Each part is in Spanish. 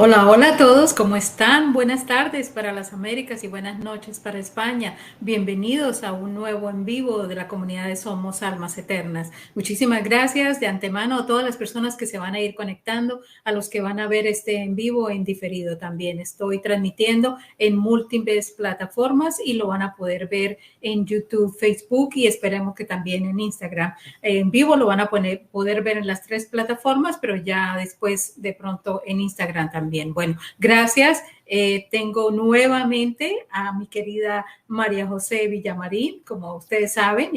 Hola, hola a todos, ¿cómo están? Buenas tardes para las Américas y buenas noches para España. Bienvenidos a un nuevo en vivo de la comunidad de Somos Almas Eternas. Muchísimas gracias de antemano a todas las personas que se van a ir conectando, a los que van a ver este en vivo en diferido también. Estoy transmitiendo en múltiples plataformas y lo van a poder ver en YouTube, Facebook y esperemos que también en Instagram. En vivo lo van a poder ver en las tres plataformas, pero ya después de pronto en Instagram también. Bueno, gracias. Tengo nuevamente a mi querida María José Villamarín. Como ustedes saben,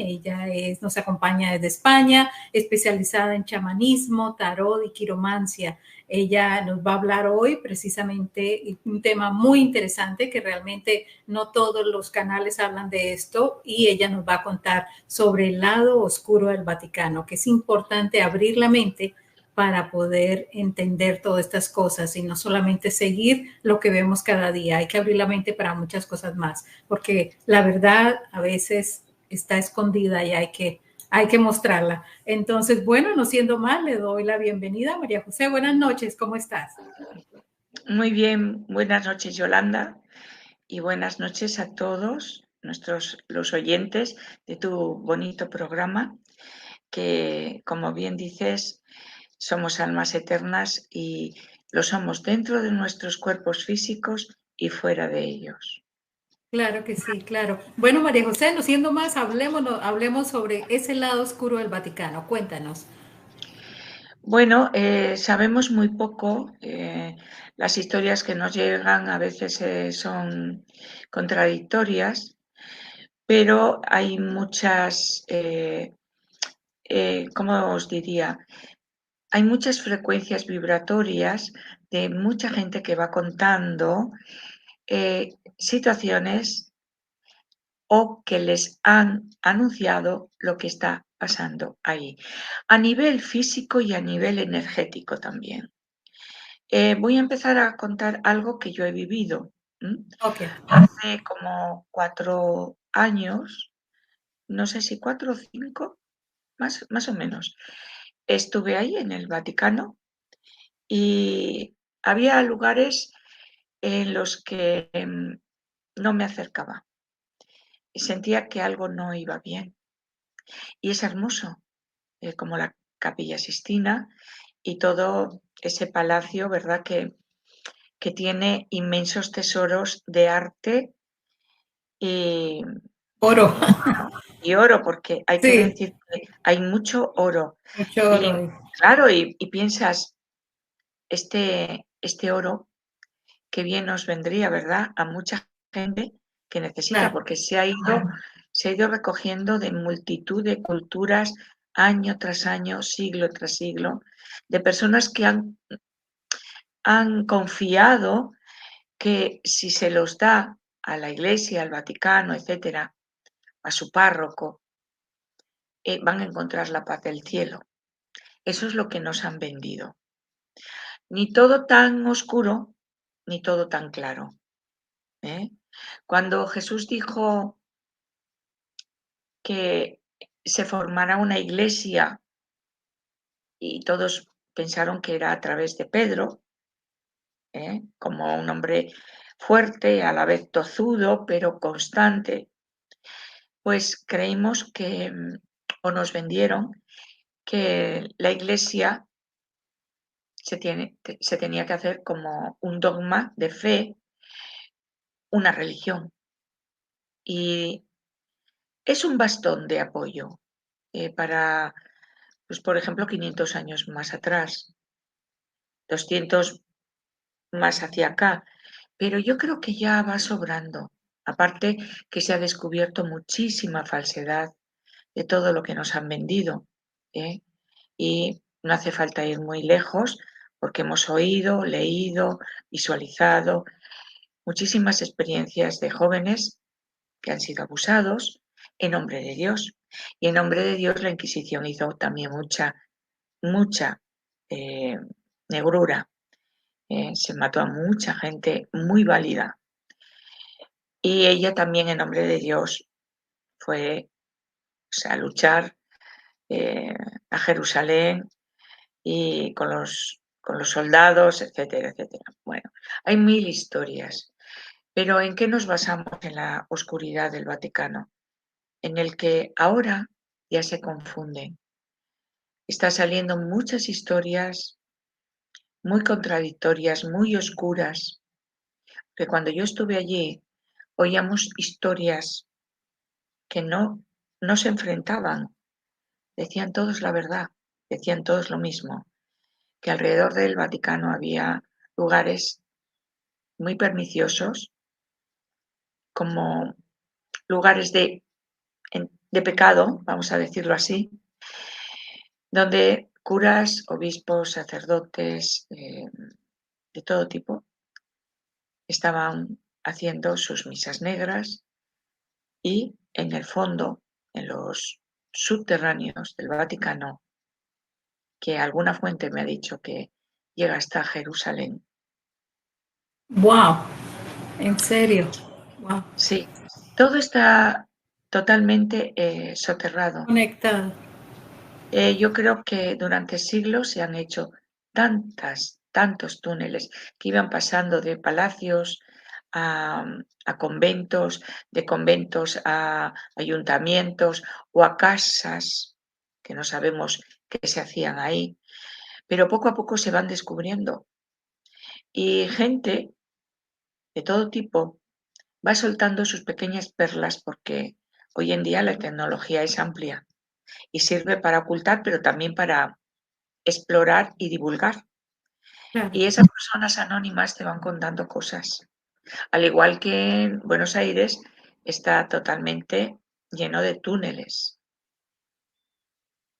nos acompaña desde España, especializada en chamanismo, tarot y quiromancia. Ella nos va a hablar hoy precisamente un tema muy interesante que realmente no todos los canales hablan de esto y ella nos va a contar sobre el lado oscuro del Vaticano, que es importante abrir la mente para poder entender todas estas cosas y no solamente seguir lo que vemos cada día. Hay que abrir la mente para muchas cosas más, porque la verdad a veces está escondida y hay que mostrarla. Entonces, bueno, no siendo más, le doy la bienvenida a María José. Buenas noches, ¿cómo estás? Muy bien, buenas noches Yolanda y buenas noches a todos los oyentes de tu bonito programa que, como bien dices, somos almas eternas y lo somos dentro de nuestros cuerpos físicos y fuera de ellos. Claro que sí, claro. Bueno, María José, no siendo más, hablemos sobre ese lado oscuro del Vaticano. Cuéntanos. Bueno, sabemos muy poco. Las historias que nos llegan a veces son contradictorias, pero hay muchas, ¿cómo os diría? Hay muchas frecuencias vibratorias de mucha gente que va contando situaciones o que les han anunciado lo que está pasando ahí, a nivel físico y a nivel energético también. Voy a empezar a contar algo que yo he vivido. Ok. Hace como 4 años, no sé si 4 o 5, más o menos, estuve ahí en el Vaticano y había lugares en los que no me acercaba y sentía que algo no iba bien. Y es hermoso, como la Capilla Sistina y todo ese palacio, ¿verdad? Que tiene inmensos tesoros de arte y, Oro. y oro, porque hay que Sí, decir que hay mucho oro. mucho Y oro. claro, y piensas, este oro, qué bien nos vendría, ¿verdad? A mucha gente que necesita, Claro. porque se ha ido recogiendo de multitud de culturas año tras año, siglo tras siglo, de personas que han confiado que si se los da a la Iglesia, al Vaticano, etcétera, a su párroco, van a encontrar la paz del cielo. Eso es lo que nos han vendido. Ni todo tan oscuro, ni todo tan claro, ¿eh? Cuando Jesús dijo que se formará una iglesia y todos pensaron que era a través de Pedro, como un hombre fuerte, a la vez tozudo, pero constante, pues creímos que, o nos vendieron, que la iglesia se tenía que hacer como un dogma de fe, una religión. Y es un bastón de apoyo para, pues, por ejemplo, 500 años más atrás, 200 más hacia acá, pero yo creo que ya va sobrando. Aparte que se ha descubierto muchísima falsedad de todo lo que nos han vendido, ¿eh? Y no hace falta ir muy lejos porque hemos oído, leído, visualizado muchísimas experiencias de jóvenes que han sido abusados en nombre de Dios. Y en nombre de Dios la Inquisición hizo también mucha eh, negrura. Se mató a mucha gente muy válida. Y ella también en nombre de Dios fue, o sea, a luchar eh, a Jerusalén y con los soldados, etcétera, etcétera. Bueno, hay mil historias, pero ¿en qué nos basamos en la oscuridad del Vaticano? En el que ahora ya se confunden. Está saliendo muchas historias muy contradictorias, muy oscuras, que cuando yo estuve allí oíamos historias que no se enfrentaban, decían todos la verdad, decían todos lo mismo, que alrededor del Vaticano había lugares muy perniciosos, como lugares de pecado, vamos a decirlo así, donde curas, obispos, sacerdotes, de todo tipo, estaban haciendo sus misas negras y en el fondo, en los subterráneos del Vaticano, que alguna fuente me ha dicho que llega hasta Jerusalén. Wow, en serio. Wow, Sí, todo está totalmente soterrado. conectado. Yo creo que durante siglos se han hecho tantos túneles que iban pasando de palacios a conventos, de conventos a ayuntamientos o a casas que no sabemos qué se hacían ahí, pero poco a poco se van descubriendo. Y gente de todo tipo va soltando sus pequeñas perlas porque hoy en día la tecnología es amplia y sirve para ocultar, pero también para explorar y divulgar. Claro, Y esas personas anónimas te van contando cosas. Al igual que en Buenos Aires está totalmente lleno de túneles.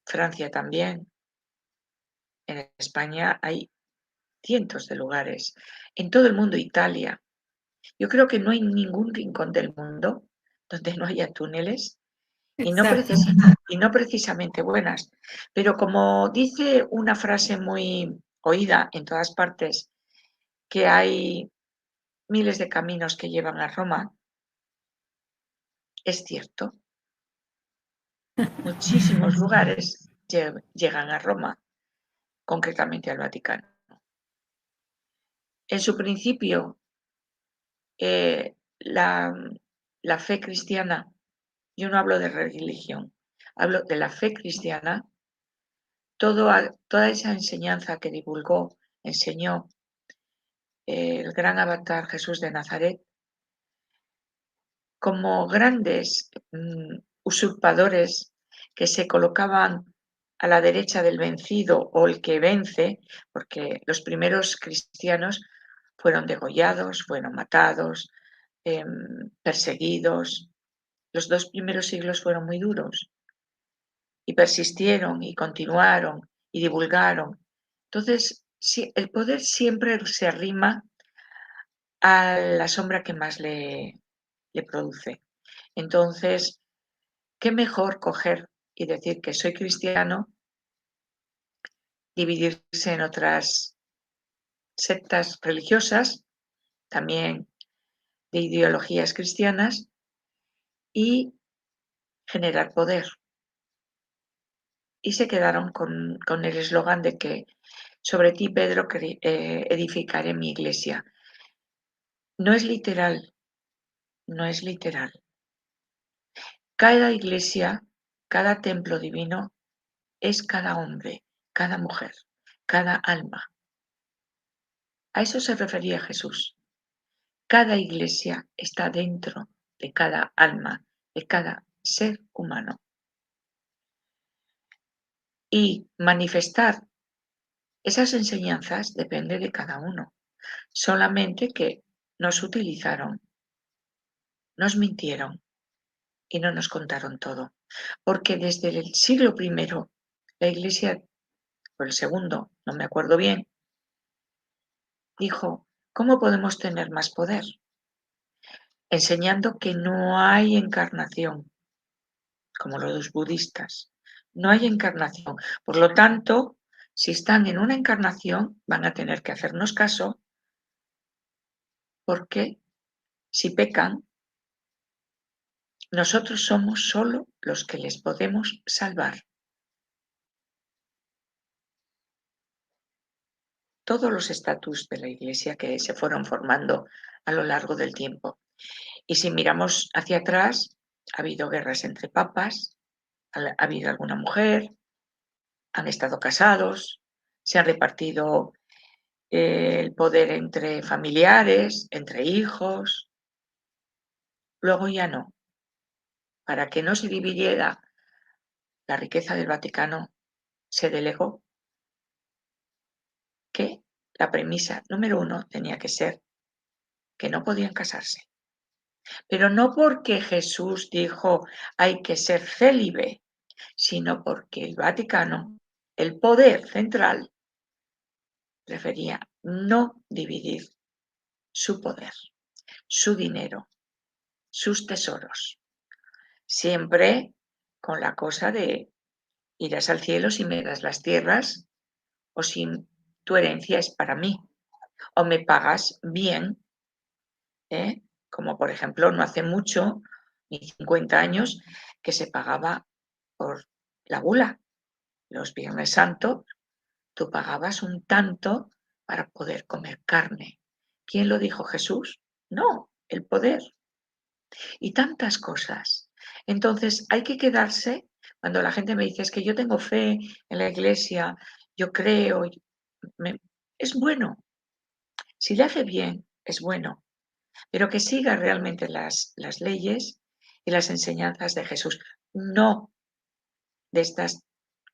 Francia también. En España hay cientos de lugares. En todo el mundo, Italia. Yo creo que no hay ningún rincón del mundo donde no haya túneles exacto. y no precisamente buenas. Pero como dice una frase muy oída en todas partes, que hay miles de caminos que llevan a Roma, es cierto. Muchísimos lugares llegan a Roma, concretamente al Vaticano. En su principio, la, la fe cristiana, yo no hablo de religión, hablo de la fe cristiana, toda esa enseñanza que divulgó, enseñó el gran avatar Jesús de Nazaret, como grandes usurpadores que se colocaban a la derecha del vencido o el que vence, porque los primeros cristianos fueron degollados, fueron matados, perseguidos. Los 2 primeros siglos fueron muy duros y persistieron y continuaron y divulgaron. Entonces, el poder siempre se arrima a la sombra que más le produce. Entonces, qué mejor coger y decir que soy cristiano, dividirse en otras sectas religiosas, también de ideologías cristianas, y generar poder. Y se quedaron con el eslogan de que sobre ti, Pedro, edificaré mi iglesia. No es literal, no es literal. Cada iglesia, cada templo divino es cada hombre, cada mujer, cada alma. A eso se refería Jesús. Cada iglesia está dentro de cada alma, de cada ser humano. Y manifestar esas enseñanzas depende de cada uno. Solamente que nos utilizaron, nos mintieron y no nos contaron todo. Porque desde el siglo I, la iglesia, o el segundo, no me acuerdo bien, dijo, ¿cómo podemos tener más poder? Enseñando que no hay encarnación, como los budistas. No hay encarnación. Por lo tanto, si están en una encarnación, van a tener que hacernos caso porque si pecan, nosotros somos solo los que les podemos salvar. todos los estatus de la Iglesia que se fueron formando a lo largo del tiempo. Y si miramos hacia atrás, ha habido guerras entre papas, ha habido alguna mujer, han estado casados, se han repartido el poder entre familiares, entre hijos. Luego ya no. Para que no se dividiera la riqueza del Vaticano, se delegó que la premisa número 1 tenía que ser que no podían casarse. Pero no porque Jesús dijo hay que ser célibe, sino porque el Vaticano, el poder central, prefería no dividir su poder, su dinero, sus tesoros. Siempre con la cosa de irás al cielo si me das las tierras o si tu herencia es para mí o me pagas bien, como por ejemplo no hace mucho, ni 50 años, que se pagaba por la gula. Los Viernes Santos tú pagabas un tanto para poder comer carne. ¿Quién lo dijo? ¿Jesús? No, el poder. Y tantas cosas. Entonces hay que quedarse, cuando la gente me dice es que yo tengo fe en la iglesia, yo creo, es bueno. Si le hace bien, es bueno, pero que siga realmente las leyes y las enseñanzas de Jesús, no de estas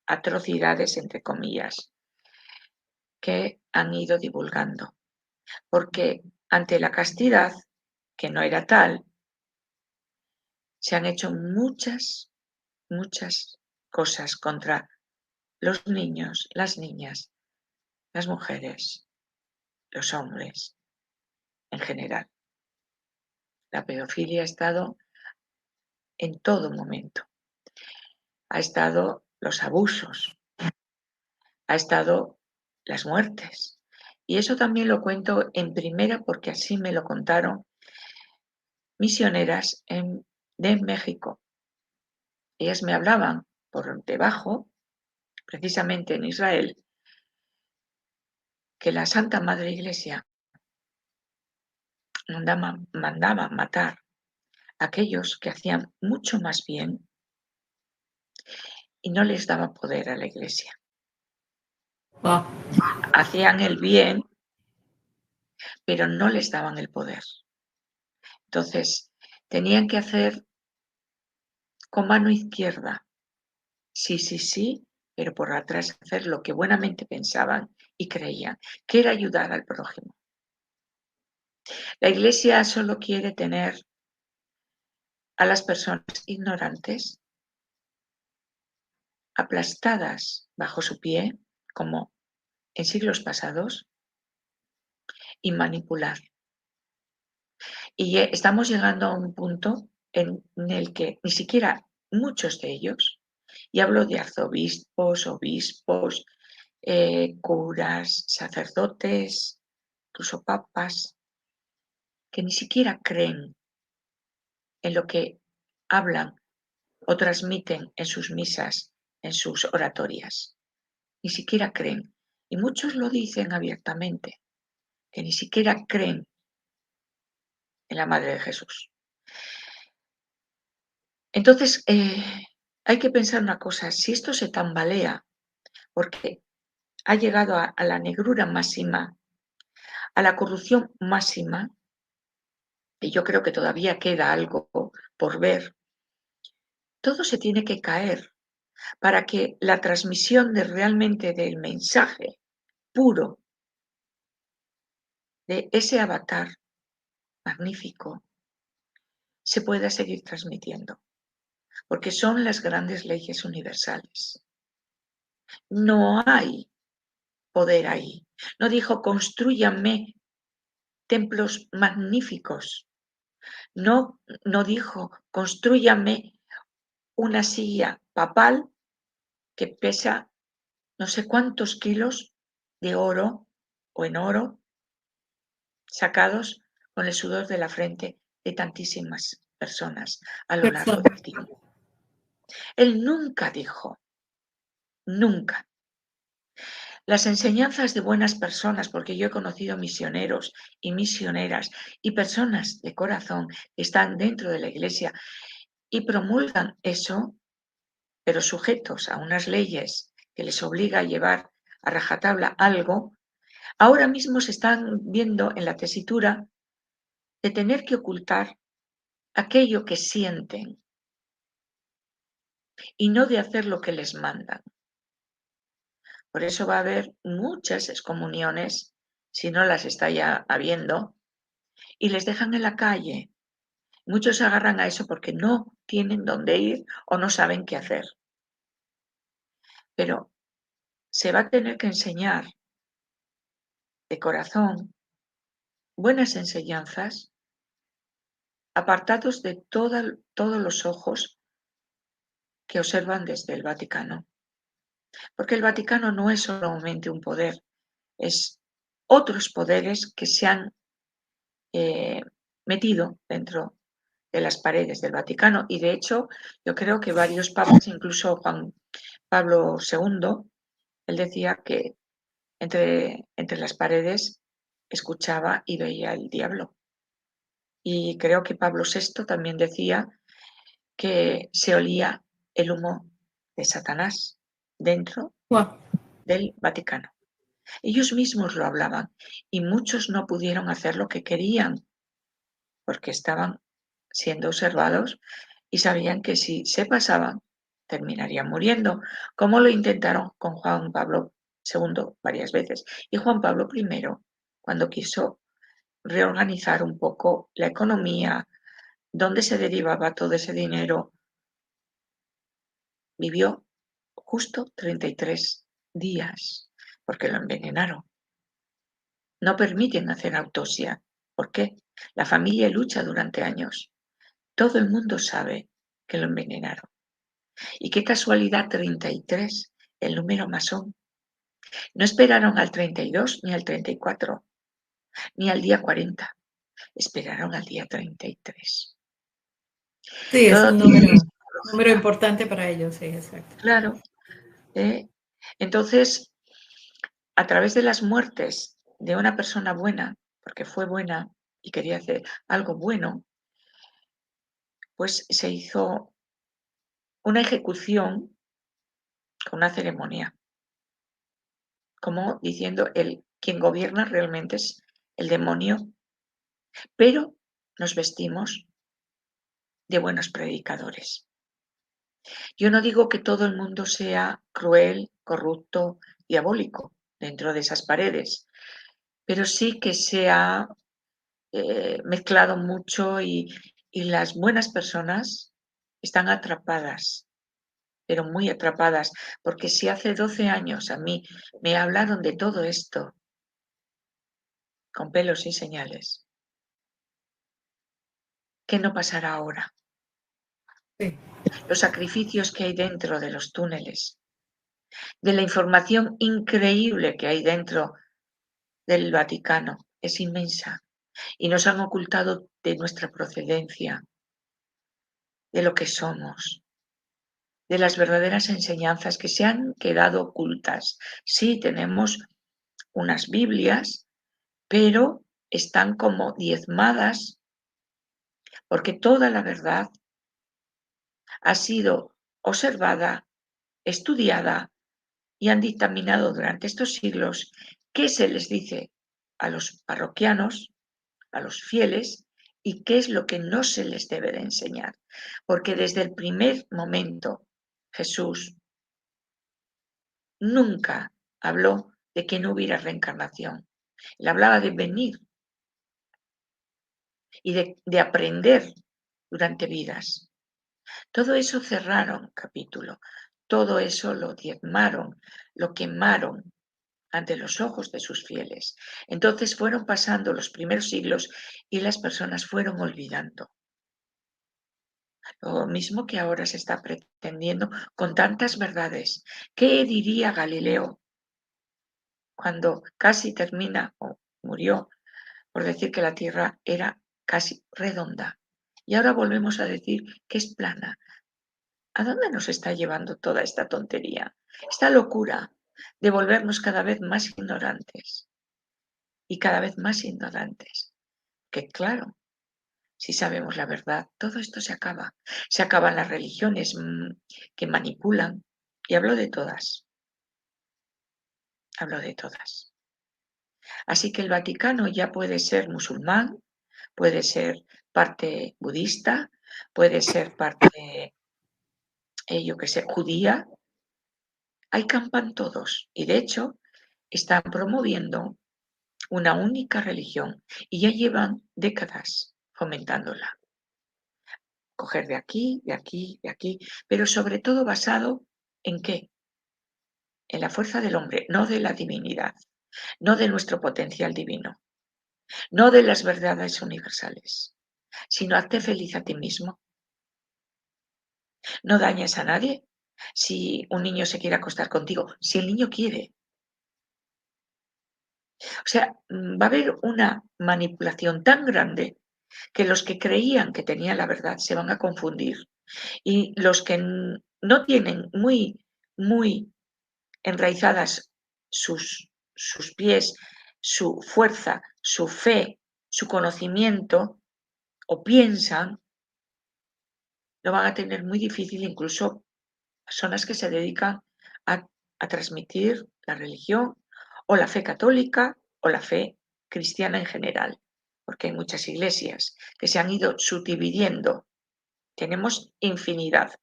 atrocidades, entre comillas, que han ido divulgando. Porque ante la castidad, que no era tal, se han hecho muchas cosas contra los niños, las niñas, las mujeres, los hombres en general. La pedofilia ha estado en todo momento. Ha estado los abusos, ha estado las muertes. Y eso también lo cuento en primera porque así me lo contaron misioneras de México. Ellas me hablaban por debajo, precisamente en Israel, que la Santa Madre Iglesia mandaba matar a aquellos que hacían mucho más bien y no les daba poder a la Iglesia. Wow. Hacían el bien, pero no les daban el poder. Entonces, tenían que hacer con mano izquierda, sí, pero por atrás hacer lo que buenamente pensaban y creían, que era ayudar al prójimo. La Iglesia solo quiere tener a las personas ignorantes aplastadas bajo su pie, como en siglos pasados, y manipular. Y estamos llegando a un punto en el que ni siquiera muchos de ellos, y hablo de arzobispos, obispos, curas, sacerdotes, incluso papas, que ni siquiera creen en lo que hablan o transmiten en sus misas, en sus oratorias. Ni siquiera creen. Y muchos lo dicen abiertamente, que ni siquiera creen en la Madre de Jesús. Entonces, hay que pensar una cosa, si esto se tambalea, porque ha llegado a la negrura máxima, a la corrupción máxima, y yo creo que todavía queda algo por ver, todo se tiene que caer para que la transmisión de realmente del mensaje puro de ese avatar magnífico se pueda seguir transmitiendo, porque son las grandes leyes universales. No hay poder ahí. No dijo construyanme templos magníficos. No dijo construyanme una silla papal que pesa no sé cuántos kilos de oro o en oro sacados con el sudor de la frente de tantísimas personas a lo largo del tiempo. Él nunca dijo, nunca, Las enseñanzas de buenas personas, porque yo he conocido misioneros y misioneras y personas de corazón que están dentro de la iglesia y promulgan eso, pero sujetos a unas leyes que les obliga a llevar a rajatabla algo, ahora mismo se están viendo en la tesitura de tener que ocultar aquello que sienten y no de hacer lo que les mandan. Por eso va a haber muchas excomuniones, si no las está ya habiendo, y les dejan en la calle. Muchos se agarran a eso porque no tienen dónde ir o no saben qué hacer. Pero se va a tener que enseñar de corazón buenas enseñanzas, apartados de todos los ojos que observan desde el Vaticano. Porque el Vaticano no es solamente un poder, es otros poderes que se han metido dentro de las paredes del Vaticano. Y de hecho, yo creo que varios papas, incluso Juan Pablo II, él decía que entre las paredes escuchaba y veía el diablo. Y creo que Pablo VI también decía que se olía el humo de Satanás dentro Wow. del Vaticano. Ellos mismos lo hablaban y muchos no pudieron hacer lo que querían porque estaban siendo observados y sabían que si se pasaban terminarían muriendo, como lo intentaron con Juan Pablo II varias veces. Y Juan Pablo I, cuando quiso reorganizar un poco la economía, dónde se derivaba todo ese dinero, vivió justo 33 días, porque lo envenenaron. No permiten hacer autopsia. ¿Por qué? La familia lucha durante años. Todo el mundo sabe que lo envenenaron. Y qué casualidad, 33, el número masón. No esperaron al 32, ni al 34, ni al día 40. Esperaron al día 33. Sí, es Todo un tiene número lógica. importante para ellos, sí, exacto. Claro. Entonces, a través de las muertes de una persona buena, porque fue buena y quería hacer algo bueno, pues se hizo una ejecución con una ceremonia, como diciendo quien gobierna realmente es el demonio, pero nos vestimos de buenos predicadores. Yo no digo que todo el mundo sea cruel, corrupto, diabólico dentro de esas paredes, pero sí que se ha mezclado mucho y las buenas personas están atrapadas, pero muy atrapadas, porque si hace 12 años a mí me hablaron de todo esto con pelos y señales, ¿qué no pasará ahora? Sí. Los sacrificios que hay dentro de los túneles, de la información increíble que hay dentro del Vaticano, es inmensa y nos han ocultado de nuestra procedencia, de lo que somos, de las verdaderas enseñanzas que se han quedado ocultas. Sí, tenemos unas Biblias, pero están como diezmadas porque toda la verdad ha sido observada, estudiada y han dictaminado durante estos siglos qué se les dice a los parroquianos, a los fieles, y qué es lo que no se les debe de enseñar. Porque desde el primer momento Jesús nunca habló de que no hubiera reencarnación. Él hablaba de venir y de aprender durante vidas. Todo eso cerraron capítulo, todo eso lo diezmaron, lo quemaron ante los ojos de sus fieles. Entonces fueron pasando los primeros siglos y las personas fueron olvidando. Lo mismo que ahora se está pretendiendo con tantas verdades. ¿Qué diría Galileo cuando casi termina o murió por decir que la Tierra era casi redonda? Y ahora volvemos a decir que es plana. ¿A dónde nos está llevando toda esta tontería? Esta locura. de volvernos cada vez más ignorantes y cada vez más ignorantes. Que claro, si sabemos la verdad, todo esto se acaba. Se acaban las religiones que manipulan. Y hablo de todas. Hablo de todas. Así que el Vaticano ya puede ser musulmán, puede ser parte budista, puede ser parte, yo qué sé, judía. Ahí campan todos. Y de hecho, están promoviendo una única religión y ya llevan décadas fomentándola. Coger de aquí, de aquí, de aquí, pero sobre todo basado ¿en qué? En la fuerza del hombre, no de la divinidad, no de nuestro potencial divino, no de las verdades universales, sino hazte feliz a ti mismo. No dañes a nadie. Si un niño se quiere acostar contigo, si el niño quiere. O sea, va a haber una manipulación tan grande que los que creían que tenían la verdad se van a confundir y los que no tienen muy enraizadas sus pies, su fuerza, su fe, su conocimiento, o piensan, lo van a tener muy difícil, incluso personas que se dedican a, a transmitir la religión o la fe católica o la fe cristiana en general, porque hay muchas iglesias que se han ido subdividiendo. Tenemos infinidad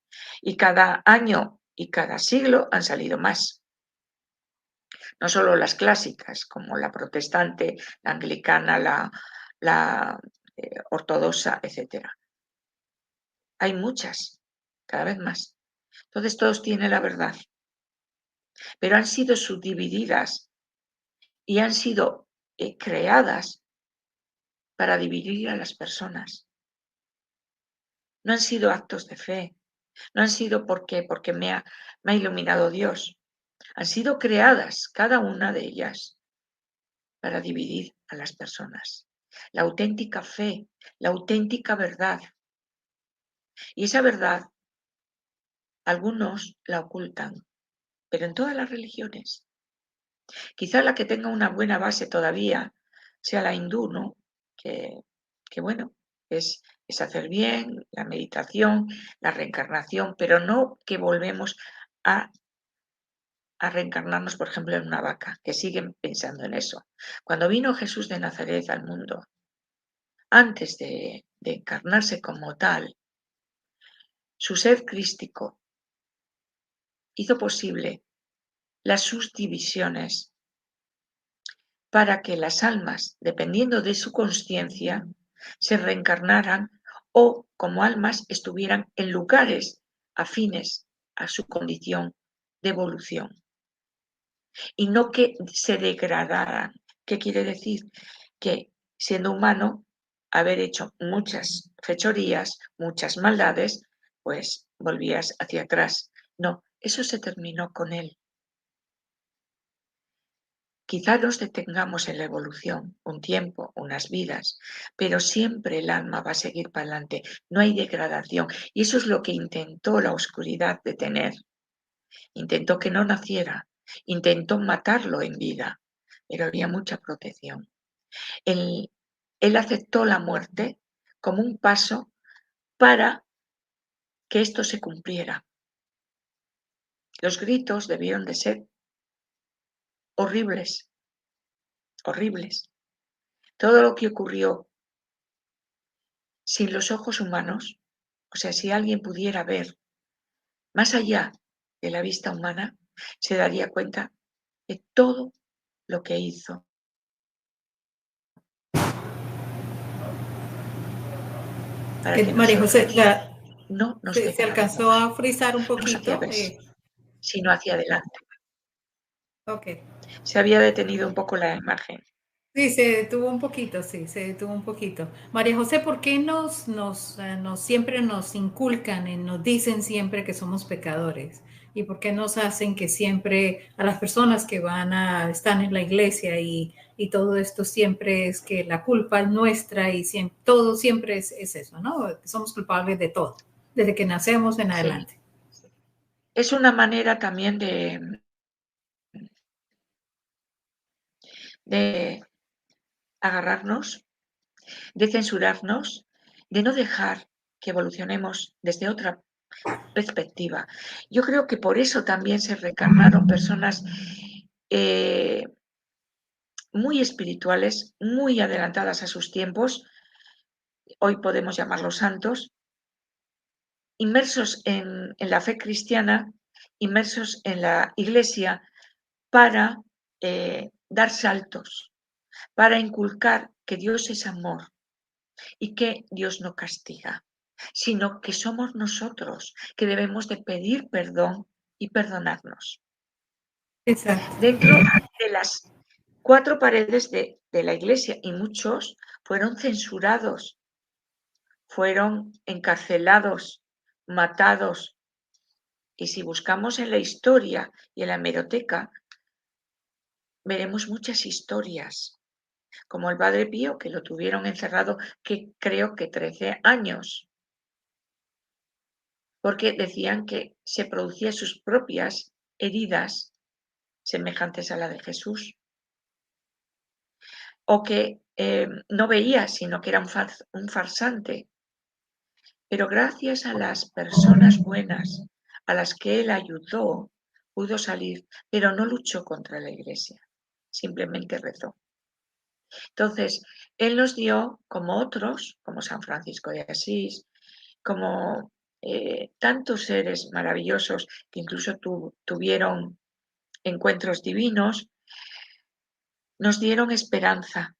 y cada año y cada siglo han salido más. No solo las clásicas, como la protestante, la anglicana, la ortodoxa, etc. Hay muchas, cada vez más. Entonces todos tienen la verdad, pero han sido subdivididas y han sido creadas para dividir a las personas. No han sido actos de fe, no han sido porque me ha iluminado Dios. Han sido creadas, cada una de ellas, para dividir a las personas. La auténtica fe, la auténtica verdad. Y esa verdad, algunos la ocultan, pero en todas las religiones. Quizá la que tenga una buena base todavía sea la hindú, ¿no? Que bueno, es hacer bien, la meditación, la reencarnación, pero no que volvemos a reencarnarnos, por ejemplo, en una vaca, que siguen pensando en eso. Cuando vino Jesús de Nazaret al mundo, antes de encarnarse como tal, su ser crístico hizo posible las subdivisiones para que las almas, dependiendo de su consciencia, se reencarnaran o como almas estuvieran en lugares afines a su condición de evolución y no que se degradaran. ¿Qué quiere decir? Que siendo humano, haber hecho muchas fechorías, muchas maldades, pues volvías hacia atrás. No, eso se terminó con él. Quizá nos detengamos en la evolución un tiempo, unas vidas, pero siempre el alma va a seguir para adelante, no hay degradación. Y eso es lo que intentó la oscuridad detener. Intentó que no naciera, intentó matarlo en vida, pero había mucha protección. Él aceptó la muerte como un paso para que esto se cumpliera. Los gritos debieron de ser horribles, horribles. Todo lo que ocurrió sin los ojos humanos, o sea, si alguien pudiera ver más allá de la vista humana, se daría cuenta de todo lo que hizo. Para que María José, nosotros no nos se alcanzó degrademos, a frizar un no hacia poquito. atrás, sino hacia adelante. Ok. Se había detenido un poco la imagen. Sí, se detuvo un poquito, sí, se detuvo un poquito. María José, ¿por qué siempre nos inculcan y nos dicen siempre que somos pecadores? ¿Y por qué nos hacen que siempre a las personas que están en la iglesia y todo esto siempre es que la culpa es nuestra y todo siempre es eso, ¿no? Que somos culpables de todo, desde que nacemos en Sí. adelante. Es una manera también de de agarrarnos, de censurarnos, de no dejar que evolucionemos desde otra perspectiva. Yo creo que por eso también se reencarnaron personas muy espirituales, muy adelantadas a sus tiempos, hoy podemos llamarlos santos, inmersos en la fe cristiana, inmersos en la Iglesia para dar saltos, para inculcar que Dios es amor y que Dios no castiga, sino que somos nosotros que debemos de pedir perdón y perdonarnos. Exacto. Dentro de las 4 paredes de la Iglesia, y muchos fueron censurados, fueron encarcelados, matados. Y si buscamos en la historia y en la hemeroteca, veremos muchas historias, como el Padre Pío, que lo tuvieron encerrado, que creo que 13 años, porque decían que se producían sus propias heridas semejantes a la de Jesús, o que no veía, sino que era un farsante. Pero gracias a las personas buenas a las que él ayudó, pudo salir, pero no luchó contra la Iglesia, simplemente rezó. Entonces, él nos dio, como otros, como San Francisco de Asís, como tantos seres maravillosos que incluso tuvieron encuentros divinos, nos dieron esperanza,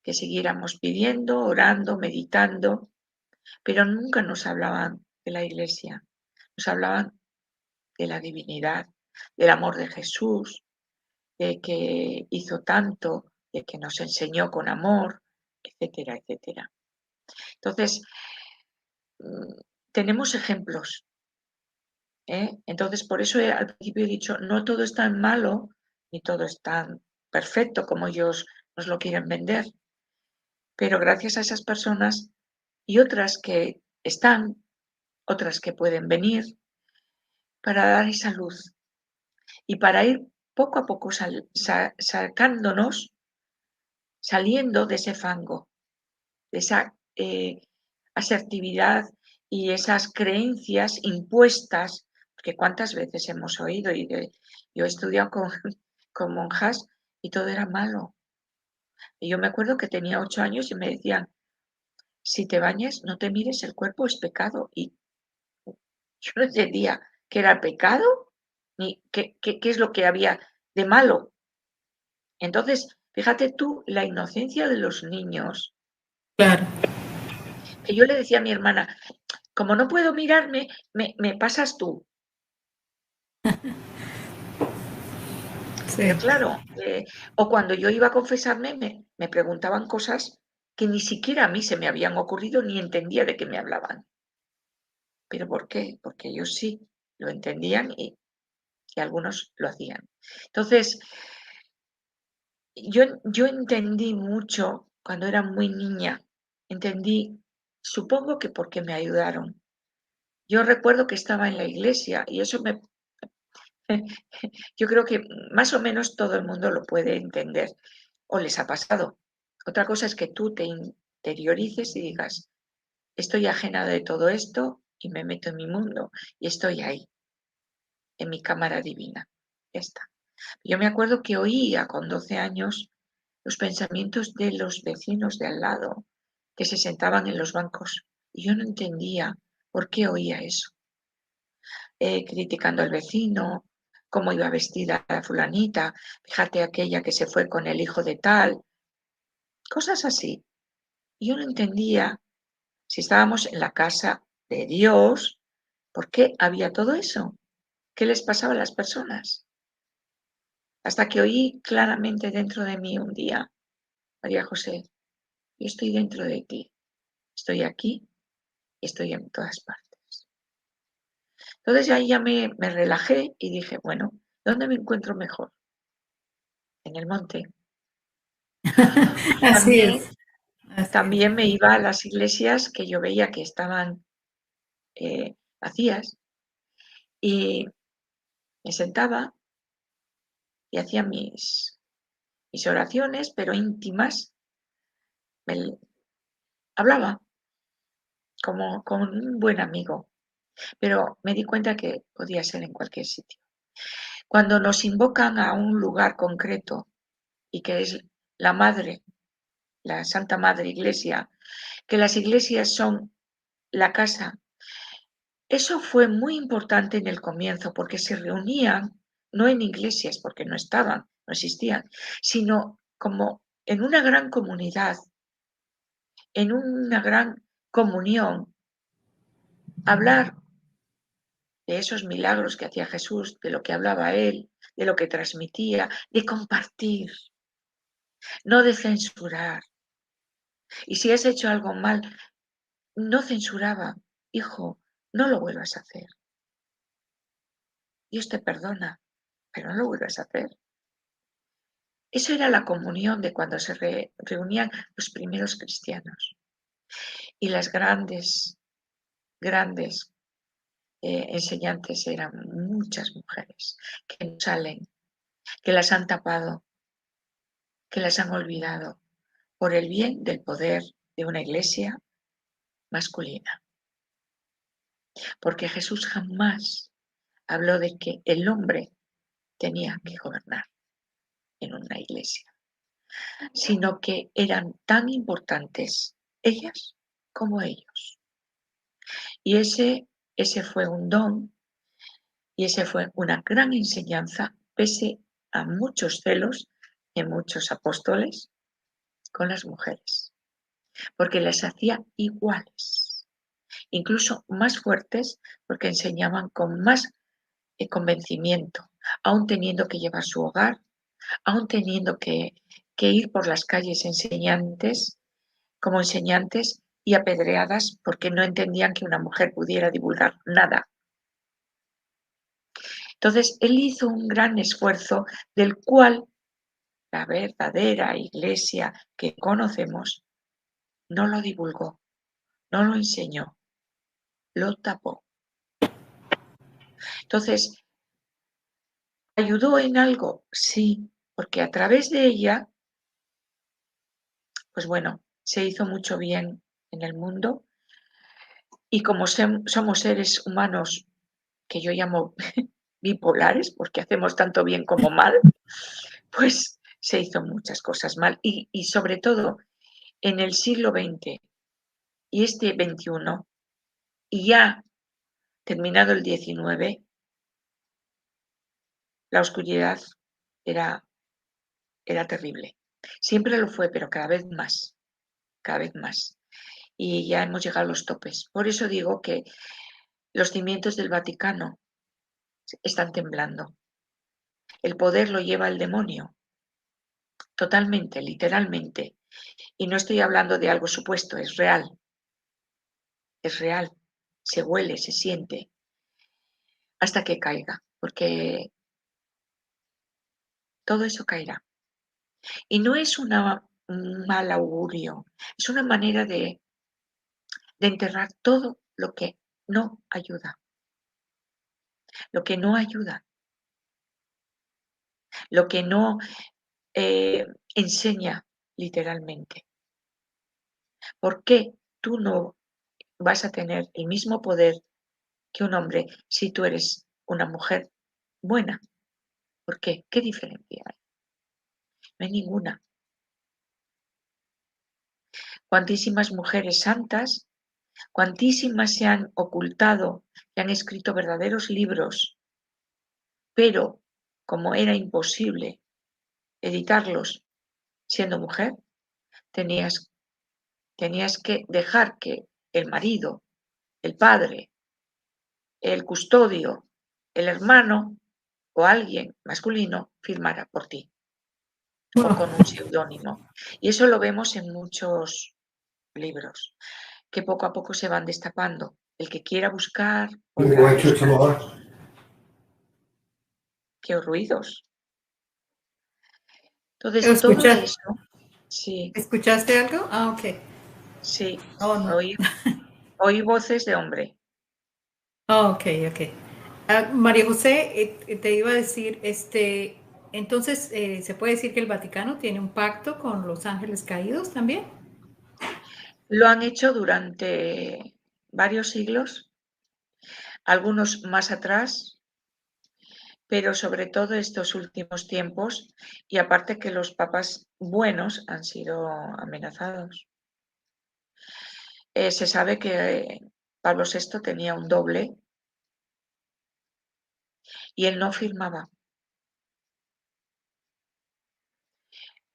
que siguiéramos pidiendo, orando, meditando, pero nunca nos hablaban de la Iglesia, nos hablaban de la divinidad, del amor de Jesús, de que hizo tanto, de que nos enseñó con amor, etcétera, etcétera. Entonces, tenemos ejemplos, ¿eh? Entonces, por eso al principio he dicho, no todo es tan malo, ni todo es tan perfecto como ellos nos lo quieren vender, pero gracias a esas personas y otras que están, otras que pueden venir, para dar esa luz y para ir poco a poco sacándonos, saliendo de ese fango, de esa asertividad y esas creencias impuestas, que cuántas veces hemos oído, yo he estudiado con monjas y todo era malo. Y yo me acuerdo que tenía 8 años y me decían, si te bañas, no te mires, el cuerpo es pecado. Y yo no entendía qué era el pecado, ni qué es lo que había de malo. Entonces, fíjate tú la inocencia de los niños. Claro. Que yo le decía a mi hermana, como no puedo mirarme, me pasas tú. Sí. Pero claro, o cuando yo iba a confesarme, me preguntaban cosas que ni siquiera a mí se me habían ocurrido ni entendía de qué me hablaban. ¿Pero por qué? Porque ellos sí lo entendían y algunos lo hacían. Entonces, yo entendí mucho cuando era muy niña, entendí, supongo que porque me ayudaron. Yo recuerdo que estaba en la iglesia y eso yo creo que más o menos todo el mundo lo puede entender o les ha pasado. Otra cosa es que tú te interiorices y digas, estoy ajena de todo esto y me meto en mi mundo y estoy ahí, en mi cámara divina. Ya está. Yo me acuerdo que oía con 12 años los pensamientos de los vecinos de al lado que se sentaban en los bancos y yo no entendía por qué oía eso. Criticando al vecino, cómo iba vestida la fulanita, fíjate aquella que se fue con el hijo de tal, cosas así. Y yo no entendía si estábamos en la casa de Dios, ¿por qué había todo eso? ¿Qué les pasaba a las personas? Hasta que oí claramente dentro de mí un día, María José, yo estoy dentro de ti, estoy aquí y estoy en todas partes. Entonces ahí ya me relajé y dije, bueno, ¿dónde me encuentro mejor? En el monte. Así También, es. Así es. también me iba a las iglesias que yo veía que estaban vacías y me sentaba y hacía mis mis oraciones, pero íntimas, hablaba como con un buen amigo, pero me di cuenta que podía ser en cualquier sitio. Cuando nos invocan a un lugar concreto y que es la Madre, la Santa Madre Iglesia, que las iglesias son la casa, eso fue muy importante en el comienzo porque se reunían no en iglesias porque no estaban, no existían, sino como en una gran comunidad, en una gran comunión, hablar de esos milagros que hacía Jesús, de lo que hablaba él, de lo que transmitía, de compartir, no de censurar. Y si has hecho algo mal, no censuraba, hijo, no lo vuelvas a hacer. Dios te perdona, pero no lo vuelvas a hacer. Eso era la comunión de cuando se reunían los primeros cristianos. Y las grandes enseñantes eran muchas mujeres que no salen, que las han tapado, que las han olvidado por el bien del poder de una iglesia masculina. Porque Jesús jamás habló de que el hombre tenía que gobernar en una iglesia, sino que eran tan importantes ellas como ellos. Y ese fue un don y ese fue una gran enseñanza, pese a muchos celos de muchos apóstoles con las mujeres, porque las hacía iguales, incluso más fuertes, porque enseñaban con más convencimiento, aún teniendo que llevar su hogar, aún teniendo que ir por las calles como enseñantes y apedreadas porque no entendían que una mujer pudiera divulgar nada. Entonces, él hizo un gran esfuerzo del cual la verdadera iglesia que conocemos no lo divulgó, no lo enseñó, lo tapó. Entonces, ¿ayudó en algo? Sí, porque a través de ella, pues bueno, se hizo mucho bien en el mundo y como somos seres humanos que yo llamo bipolares, porque hacemos tanto bien como mal, pues se hizo muchas cosas mal y sobre todo en el siglo XX y este XXI y ya terminado el XIX, la oscuridad era terrible. Siempre lo fue, pero cada vez más, cada vez más. Y ya hemos llegado a los topes. Por eso digo que los cimientos del Vaticano están temblando. El poder lo lleva el demonio, totalmente, literalmente. Y no estoy hablando de algo supuesto, es real. Es real. Se huele, se siente, hasta que caiga, porque todo eso caerá. Y no es un mal augurio, es una manera de enterrar todo lo que no ayuda, lo que no ayuda, lo que no enseña literalmente. ¿Por qué tú no vas a tener el mismo poder que un hombre si tú eres una mujer buena? ¿Por qué? ¿Qué diferencia hay? No hay ninguna. Cuantísimas mujeres santas, cuantísimas se han ocultado y han escrito verdaderos libros, pero como era imposible editarlos siendo mujer, tenías que dejar que el marido, el padre, el custodio, el hermano o alguien masculino firmara por ti o con un seudónimo. Y eso lo vemos en muchos libros, que poco a poco se van destapando. El que quiera buscar, podrá buscar. ¡Qué ruidos! Entonces, todo eso, sí, ¿Escuchaste algo? Ah, ok. sí, Oh, no. oí voces de hombre. Oh, ok, ok. María José, te iba a decir, Entonces, ¿se puede decir que el Vaticano tiene un pacto con los ángeles caídos también? Lo han hecho durante varios siglos, algunos más atrás, pero sobre todo estos últimos tiempos, y aparte que los papas buenos han sido amenazados. Se sabe que Pablo VI tenía un doble y él no firmaba.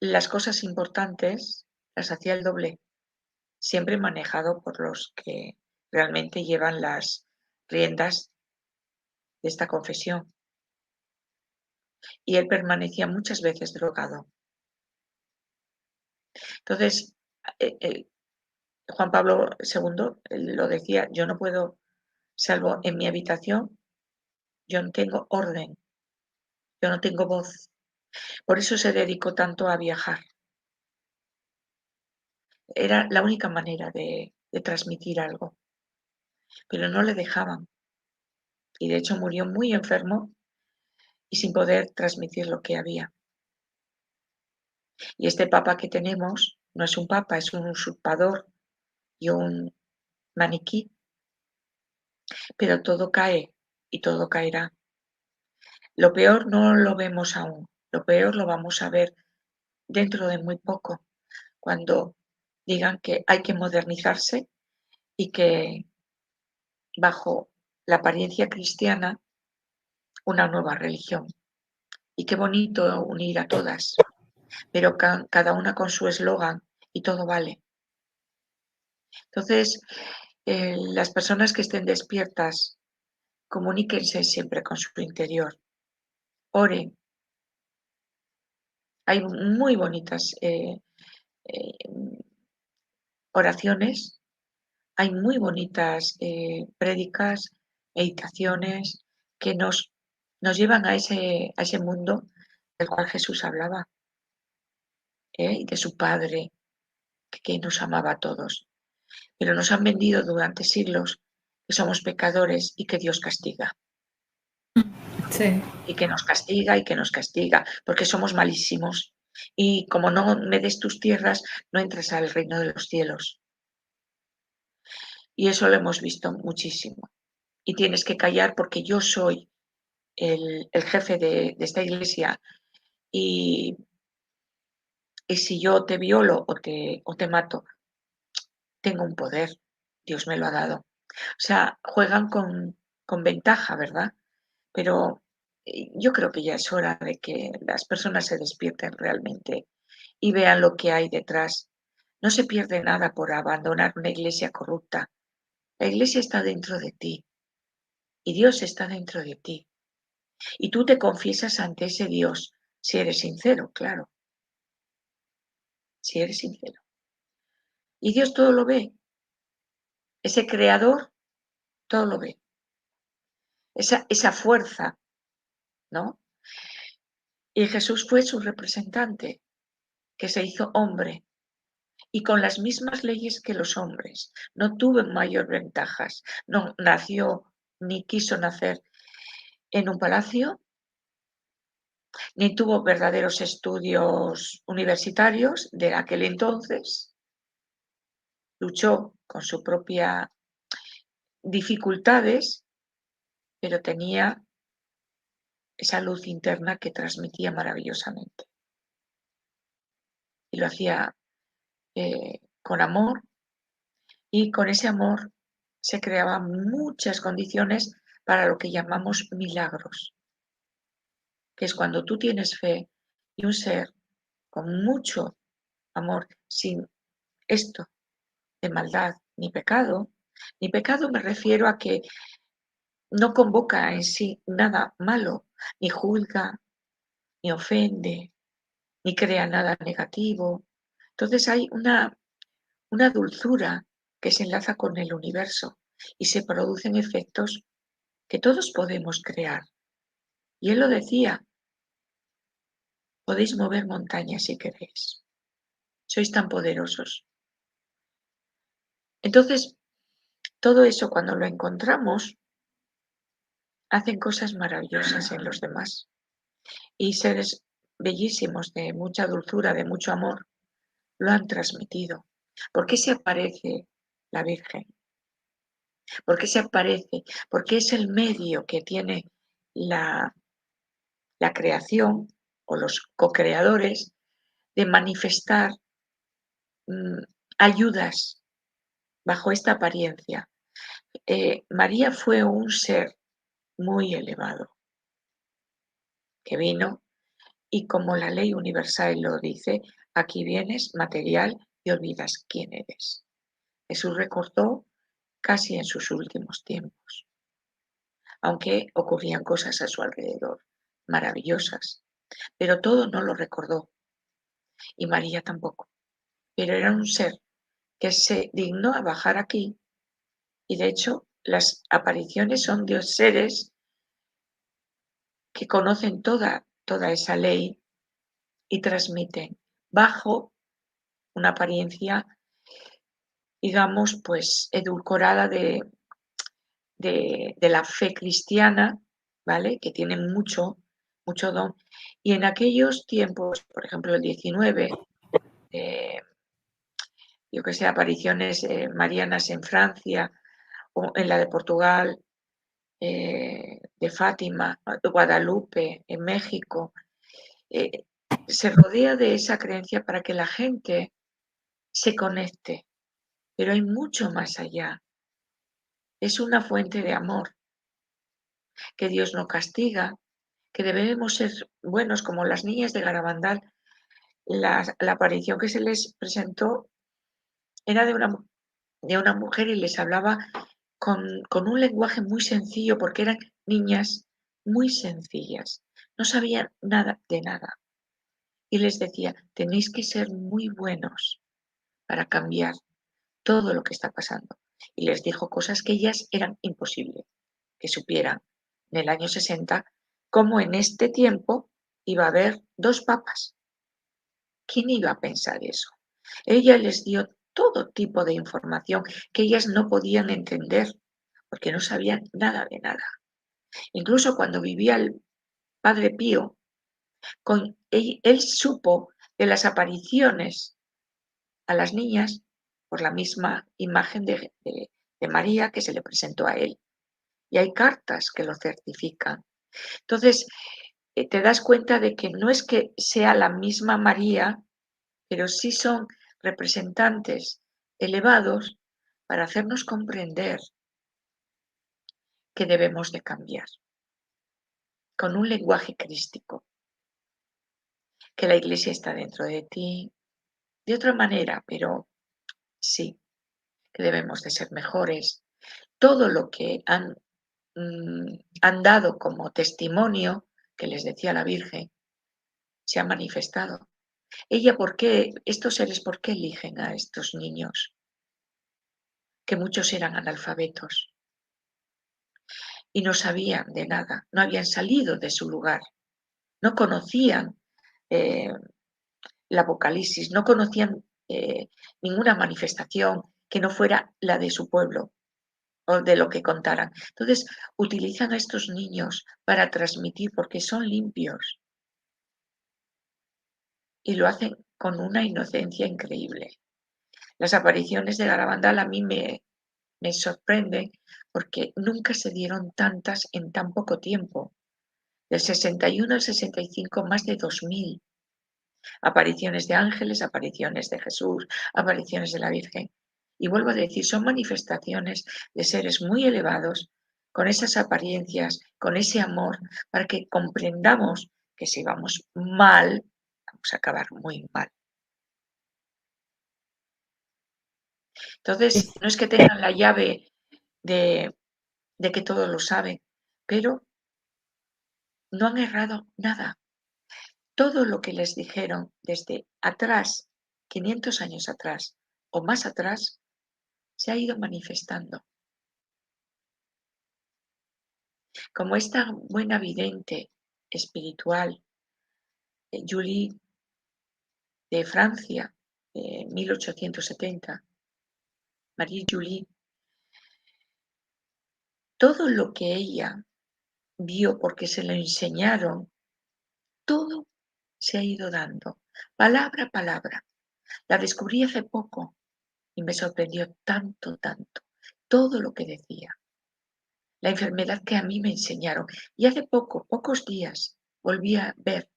Las cosas importantes las hacía el doble, siempre manejado por los que realmente llevan las riendas de esta confesión. Y él permanecía muchas veces drogado. Entonces, Juan Pablo II lo decía, yo no puedo, salvo en mi habitación, yo no tengo orden, yo no tengo voz. Por eso se dedicó tanto a viajar. Era la única manera de transmitir algo, pero no le dejaban. Y de hecho murió muy enfermo y sin poder transmitir lo que había. Y este papa que tenemos no es un papa, es un usurpador y un maniquí, pero todo cae y todo caerá. Lo peor no lo vemos aún, lo peor lo vamos a ver dentro de muy poco, cuando digan que hay que modernizarse y que bajo la apariencia cristiana una nueva religión. Y qué bonito unir a todas, pero cada una con su eslogan y todo vale. Entonces, las personas que estén despiertas, comuníquense siempre con su interior, oren. Hay muy bonitas oraciones, hay muy bonitas prédicas, meditaciones que nos llevan a ese mundo del cual Jesús hablaba, y de su Padre, que nos amaba a todos. Pero nos han vendido durante siglos que somos pecadores y que Dios castiga. Sí. Y que nos castiga y que nos castiga, porque somos malísimos. Y como no me des tus tierras, no entras al reino de los cielos. Y eso lo hemos visto muchísimo. Y tienes que callar porque yo soy el jefe de esta iglesia y, y si yo te violo o te mato, tengo un poder. Dios me lo ha dado. O sea, juegan con ventaja, ¿verdad? Pero yo creo que ya es hora de que las personas se despierten realmente y vean lo que hay detrás. No se pierde nada por abandonar una iglesia corrupta. La iglesia está dentro de ti y Dios está dentro de ti. Y tú te confiesas ante ese Dios, si eres sincero, claro, si eres sincero. Y Dios todo lo ve. Ese creador todo lo ve. Esa fuerza, ¿no? Y Jesús fue su representante, que se hizo hombre y con las mismas leyes que los hombres. No tuvo mayor ventajas. No nació ni quiso nacer en un palacio, ni tuvo verdaderos estudios universitarios de aquel entonces. Luchó con sus propias dificultades, pero tenía esa luz interna que transmitía maravillosamente. Y lo hacía con amor, y con ese amor se creaban muchas condiciones para lo que llamamos milagros, que es cuando tú tienes fe y un ser con mucho amor, sin esto de maldad ni pecado me refiero a que no convoca en sí nada malo, ni juzga, ni ofende, ni crea nada negativo. Entonces hay una dulzura que se enlaza con el universo y se producen efectos que todos podemos crear. Y él lo decía, podéis mover montañas si queréis, sois tan poderosos. Entonces, todo eso cuando lo encontramos, hacen cosas maravillosas en los demás. y seres bellísimos, de mucha dulzura, de mucho amor, lo han transmitido. ¿Por qué se aparece la Virgen? ¿Por qué se aparece? Porque es el medio que tiene la, la creación o los co-creadores de manifestar ayudas bajo esta apariencia. María fue un ser muy elevado que vino y, como la ley universal lo dice, aquí vienes material y olvidas quién eres. Jesús recordó casi en sus últimos tiempos, aunque ocurrían cosas a su alrededor maravillosas, pero todo no lo recordó, y María tampoco. Pero era un ser que se dignó a bajar aquí, y de hecho las apariciones son de seres que conocen toda esa ley y transmiten bajo una apariencia, digamos, pues edulcorada de la fe cristiana, ¿vale? Que tiene mucho, mucho don. Y en aquellos tiempos, por ejemplo, el 19, yo que sé, apariciones marianas en Francia o en la de Portugal, de Fátima, de Guadalupe, en México, eh, se rodea de esa creencia para que la gente se conecte, pero hay mucho más allá. Es una fuente de amor, que Dios no castiga, que debemos ser buenos como las niñas de Garabandal. La aparición que se les presentó era de una mujer y les hablaba con un lenguaje muy sencillo, porque eran niñas muy sencillas, no sabían nada de nada. Y les decía, tenéis que ser muy buenos para cambiar todo lo que está pasando. Y les dijo cosas que ellas eran imposibles que supieran en el año 60 cómo en este tiempo iba a haber dos papas. ¿Quién iba a pensar eso? Ella les dio todo tipo de información que ellas no podían entender porque no sabían nada de nada. Incluso cuando vivía el Padre Pío, él supo de las apariciones a las niñas por la misma imagen de María que se le presentó a él. Y hay cartas que lo certifican. Entonces, te das cuenta de que no es que sea la misma María, pero sí son representantes elevados para hacernos comprender que debemos de cambiar con un lenguaje crístico, que la Iglesia está dentro de ti, de otra manera, pero sí, que debemos de ser mejores. Todo lo que han dado como testimonio, que les decía la Virgen, se ha manifestado. Ella, estos seres, por qué eligen a estos niños? Que muchos eran analfabetos y no sabían de nada, no habían salido de su lugar, no conocían eh, el Apocalipsis, no conocían ninguna manifestación que no fuera la de su pueblo o de lo que contaran. Entonces, utilizan a estos niños para transmitir porque son limpios y lo hacen con una inocencia increíble. Las apariciones de Garabandal a mí me sorprenden porque nunca se dieron tantas en tan poco tiempo. Del 61 al 65, más de 2000 apariciones de ángeles, apariciones de Jesús, apariciones de la Virgen. Y vuelvo a decir, son manifestaciones de seres muy elevados, con esas apariencias, con ese amor, para que comprendamos que si vamos mal, vamos a acabar muy mal. Entonces, no es que tengan la llave de que todo lo saben, pero no han errado nada. Todo lo que les dijeron desde atrás, 500 años atrás o más atrás, se ha ido manifestando. Como esta buena vidente espiritual, Julie de Francia, 1870, Marie Julie, todo lo que ella vio porque se lo enseñaron todo se ha ido dando, palabra a palabra. La descubrí hace poco y me sorprendió tanto, tanto, todo lo que decía. La enfermedad que a mí me enseñaron. Y hace poco, pocos días, volví a ver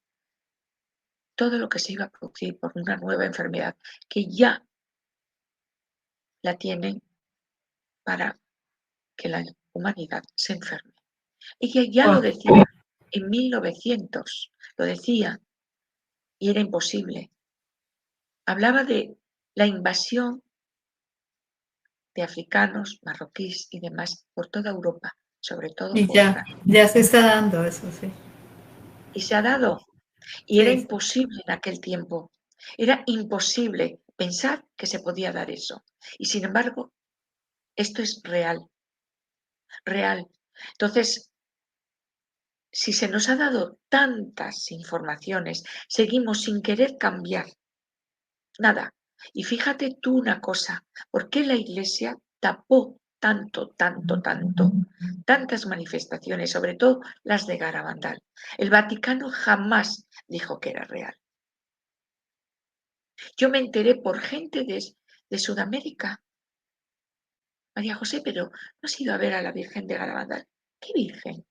todo lo que se iba a producir por una nueva enfermedad que ya la tienen para que la humanidad se enferme. Ella ya lo Wow. decía en 1900, lo decía y era imposible. Hablaba de la invasión de africanos, marroquíes y demás por toda Europa, sobre todo Y por ya se está dando eso, sí. y se ha dado. Y era Sí, sí. imposible en aquel tiempo. Era imposible pensar que se podía dar eso. Y sin embargo, esto es real, real. Entonces, si se nos ha dado tantas informaciones, seguimos sin querer cambiar nada. Y fíjate tú una cosa, ¿por qué la Iglesia tapó tanto, tanto, tanto, tantas manifestaciones, sobre todo las de Garabandal? El Vaticano jamás dijo que era real. Yo me enteré por gente de Sudamérica. María José, pero ¿no has ido a ver a la Virgen de Garabandal? ¿Qué Virgen?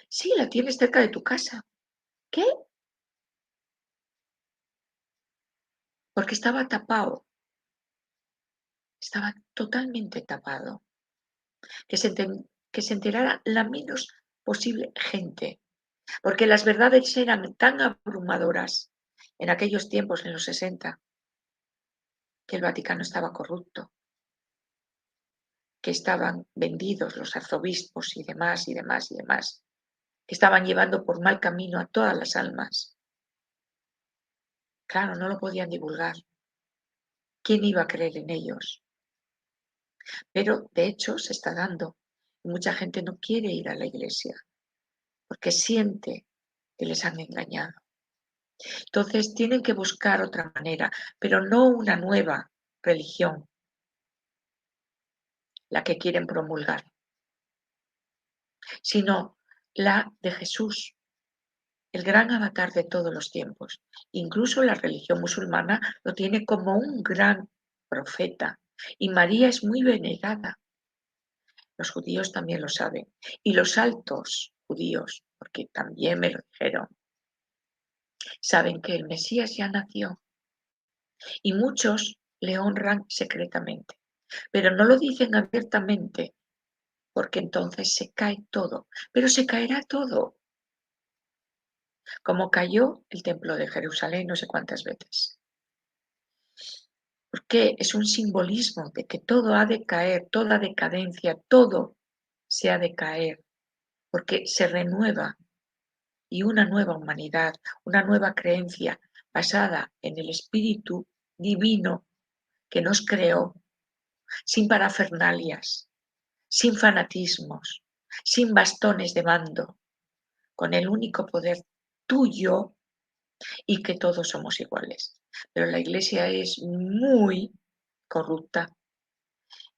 Sí, la tienes cerca de tu casa. ¿Qué? Porque estaba tapado, estaba totalmente tapado. Que se enterara la menos posible gente, porque las verdades eran tan abrumadoras en aquellos tiempos, en los 60, que el Vaticano estaba corrupto, que estaban vendidos los arzobispos y demás, y demás, y demás, que estaban llevando por mal camino a todas las almas. Claro, no lo podían divulgar. ¿Quién iba a creer en ellos? Pero de hecho se está dando. Y mucha gente no quiere ir a la iglesia porque siente que les han engañado. Entonces tienen que buscar otra manera, pero no una nueva religión, la que quieren promulgar, sino la de Jesús, el gran avatar de todos los tiempos. Incluso la religión musulmana lo tiene como un gran profeta y María es muy venerada. Los judíos también lo saben y los altos judíos, porque también me lo dijeron, saben que el Mesías ya nació y muchos le honran secretamente, pero no lo dicen abiertamente porque entonces se cae todo, pero se caerá todo, como cayó el templo de Jerusalén no sé cuántas veces. Porque es un simbolismo de que todo ha de caer, toda decadencia, todo se ha de caer, porque se renueva y una nueva humanidad, una nueva creencia basada en el Espíritu Divino que nos creó, sin parafernalias, sin fanatismos, sin bastones de mando, con el único poder tuyo y que todos somos iguales. Pero la Iglesia es muy corrupta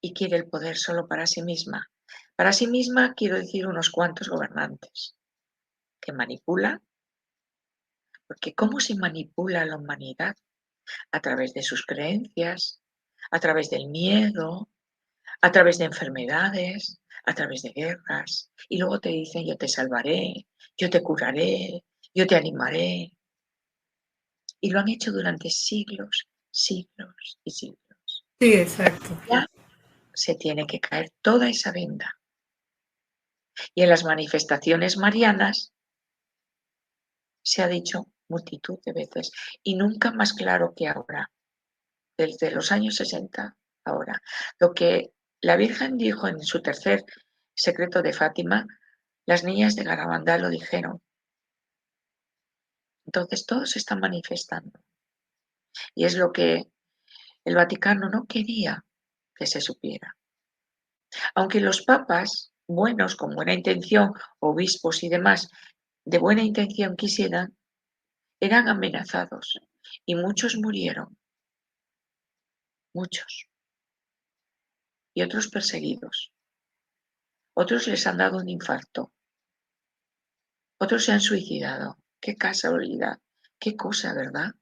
y quiere el poder solo para sí misma. Para sí misma quiero decir unos cuantos gobernantes que manipulan, porque ¿cómo se manipula la humanidad? A través de sus creencias, a través del miedo, a través de enfermedades, a través de guerras. Y luego te dicen, yo te salvaré, yo te curaré, yo te animaré. Y lo han hecho durante siglos, siglos y siglos. Sí, exacto. Ya se tiene que caer toda esa venda. Y en las manifestaciones marianas se ha dicho multitud de veces y nunca más claro que ahora, desde los años 60 ahora. Lo que la Virgen dijo en su tercer secreto de Fátima, las niñas de Garabandal lo dijeron. Entonces todo se está manifestando. Y es lo que el Vaticano no quería que se supiera. Aunque los papas, buenos, con buena intención, obispos y demás, de buena intención quisieran, eran amenazados y muchos murieron, muchos, y otros perseguidos. Otros les han dado un infarto, otros se han suicidado. qué casualidad, qué cosa, ¿verdad?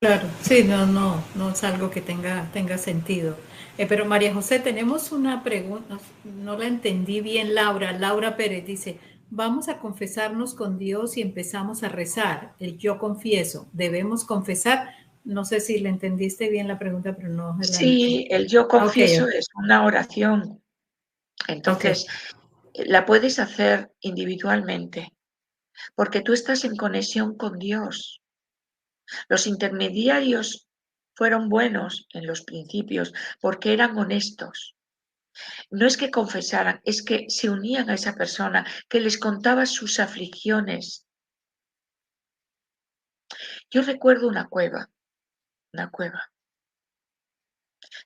Claro, sí, no es algo que tenga sentido. Pero María José, tenemos una pregunta, no la entendí bien, Laura. Laura Pérez dice, vamos a confesarnos con Dios y empezamos a rezar. El yo confieso, debemos confesar. No sé si le entendiste bien la pregunta, pero no se la entendí. Sí, el yo Ok, confieso es una oración. ok. Entonces, la puedes hacer individualmente, porque tú estás en conexión con Dios. Los intermediarios fueron buenos en los principios porque eran honestos. No es que confesaran, es que se unían a esa persona, que les contaba sus aflicciones. Yo recuerdo una cueva,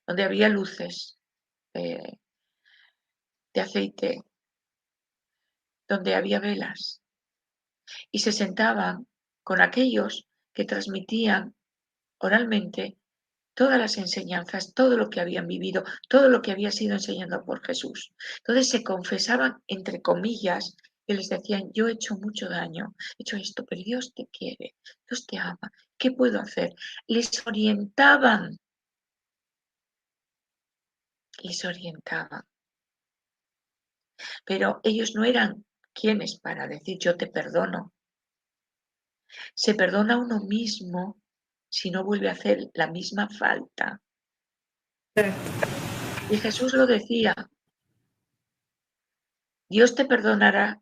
donde había luces eh, de aceite, donde había velas, y se sentaban con aquellos que transmitían oralmente todas las enseñanzas, todo lo que habían vivido, todo lo que había sido enseñado por Jesús. Entonces se confesaban, entre comillas, y les decían, yo he hecho mucho daño, he hecho esto, pero Dios te quiere, Dios te ama, ¿qué puedo hacer? Les orientaban, pero ellos no eran quienes para decir yo te perdono. Se perdona a uno mismo si no vuelve a hacer la misma falta. Y Jesús lo decía, Dios te perdonará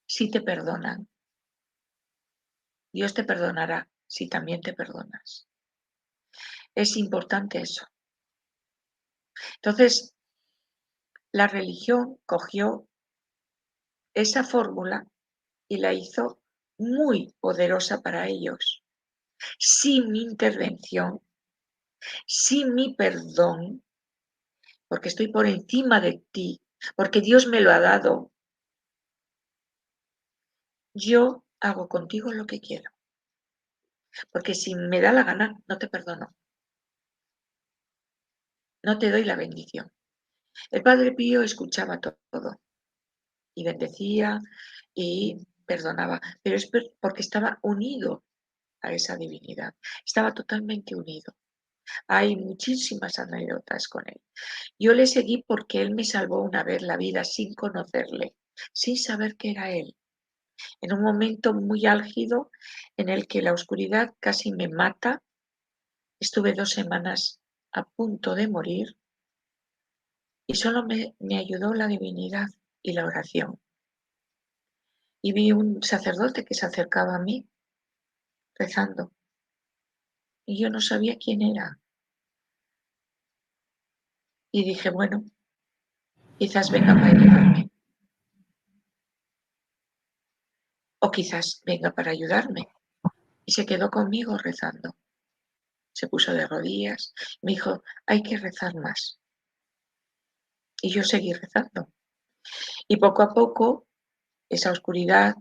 si te perdonan. Dios te perdonará si también te perdonas. Es importante eso. Entonces, la religión cogió esa fórmula y la hizo muy poderosa para ellos. Sin mi intervención, sin mi perdón, porque estoy por encima de ti, porque Dios me lo ha dado, yo hago contigo lo que quiero. Porque si me da la gana, no te perdono, no te doy la bendición. El Padre Pío escuchaba todo y bendecía y perdonaba, pero es porque estaba unido a esa divinidad, estaba totalmente unido. Hay muchísimas anécdotas con él. Yo le seguí porque él me salvó una vez la vida sin conocerle, sin saber que era él, en un momento muy álgido en el que la oscuridad casi me mata. Estuve 2 semanas a punto de morir y solo me ayudó la divinidad y la oración. Y vi un sacerdote que se acercaba a mí rezando y yo no sabía quién era. Y dije, bueno, quizás venga para ayudarme o quizás venga para ayudarme. Y se quedó conmigo rezando. Se puso de rodillas, me dijo, hay que rezar más. Y yo seguí rezando. Y poco a poco esa oscuridad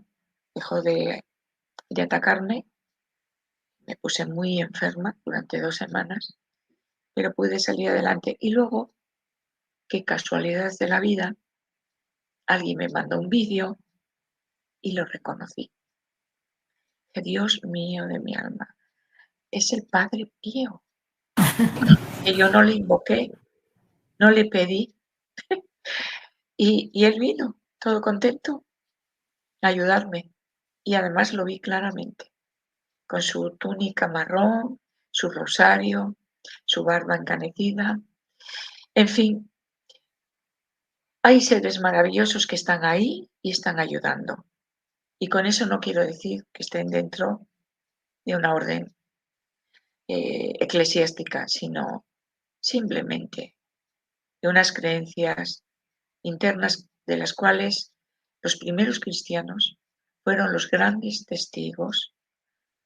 dejó de atacarme. Me puse muy enferma durante 2 semanas, pero pude salir adelante. Y luego, qué casualidades de la vida, alguien me mandó un vídeo y lo reconocí. Que Dios mío de mi alma, es el Padre Pío, que yo no le invoqué, no le pedí, y él vino todo contento a ayudarme. Y además lo vi claramente, con su túnica marrón, su rosario, su barba encanecida. En fin, hay seres maravillosos que están ahí y están ayudando. Y con eso no quiero decir que estén dentro de una orden eclesiástica, sino simplemente de unas creencias internas de las cuales los primeros cristianos fueron los grandes testigos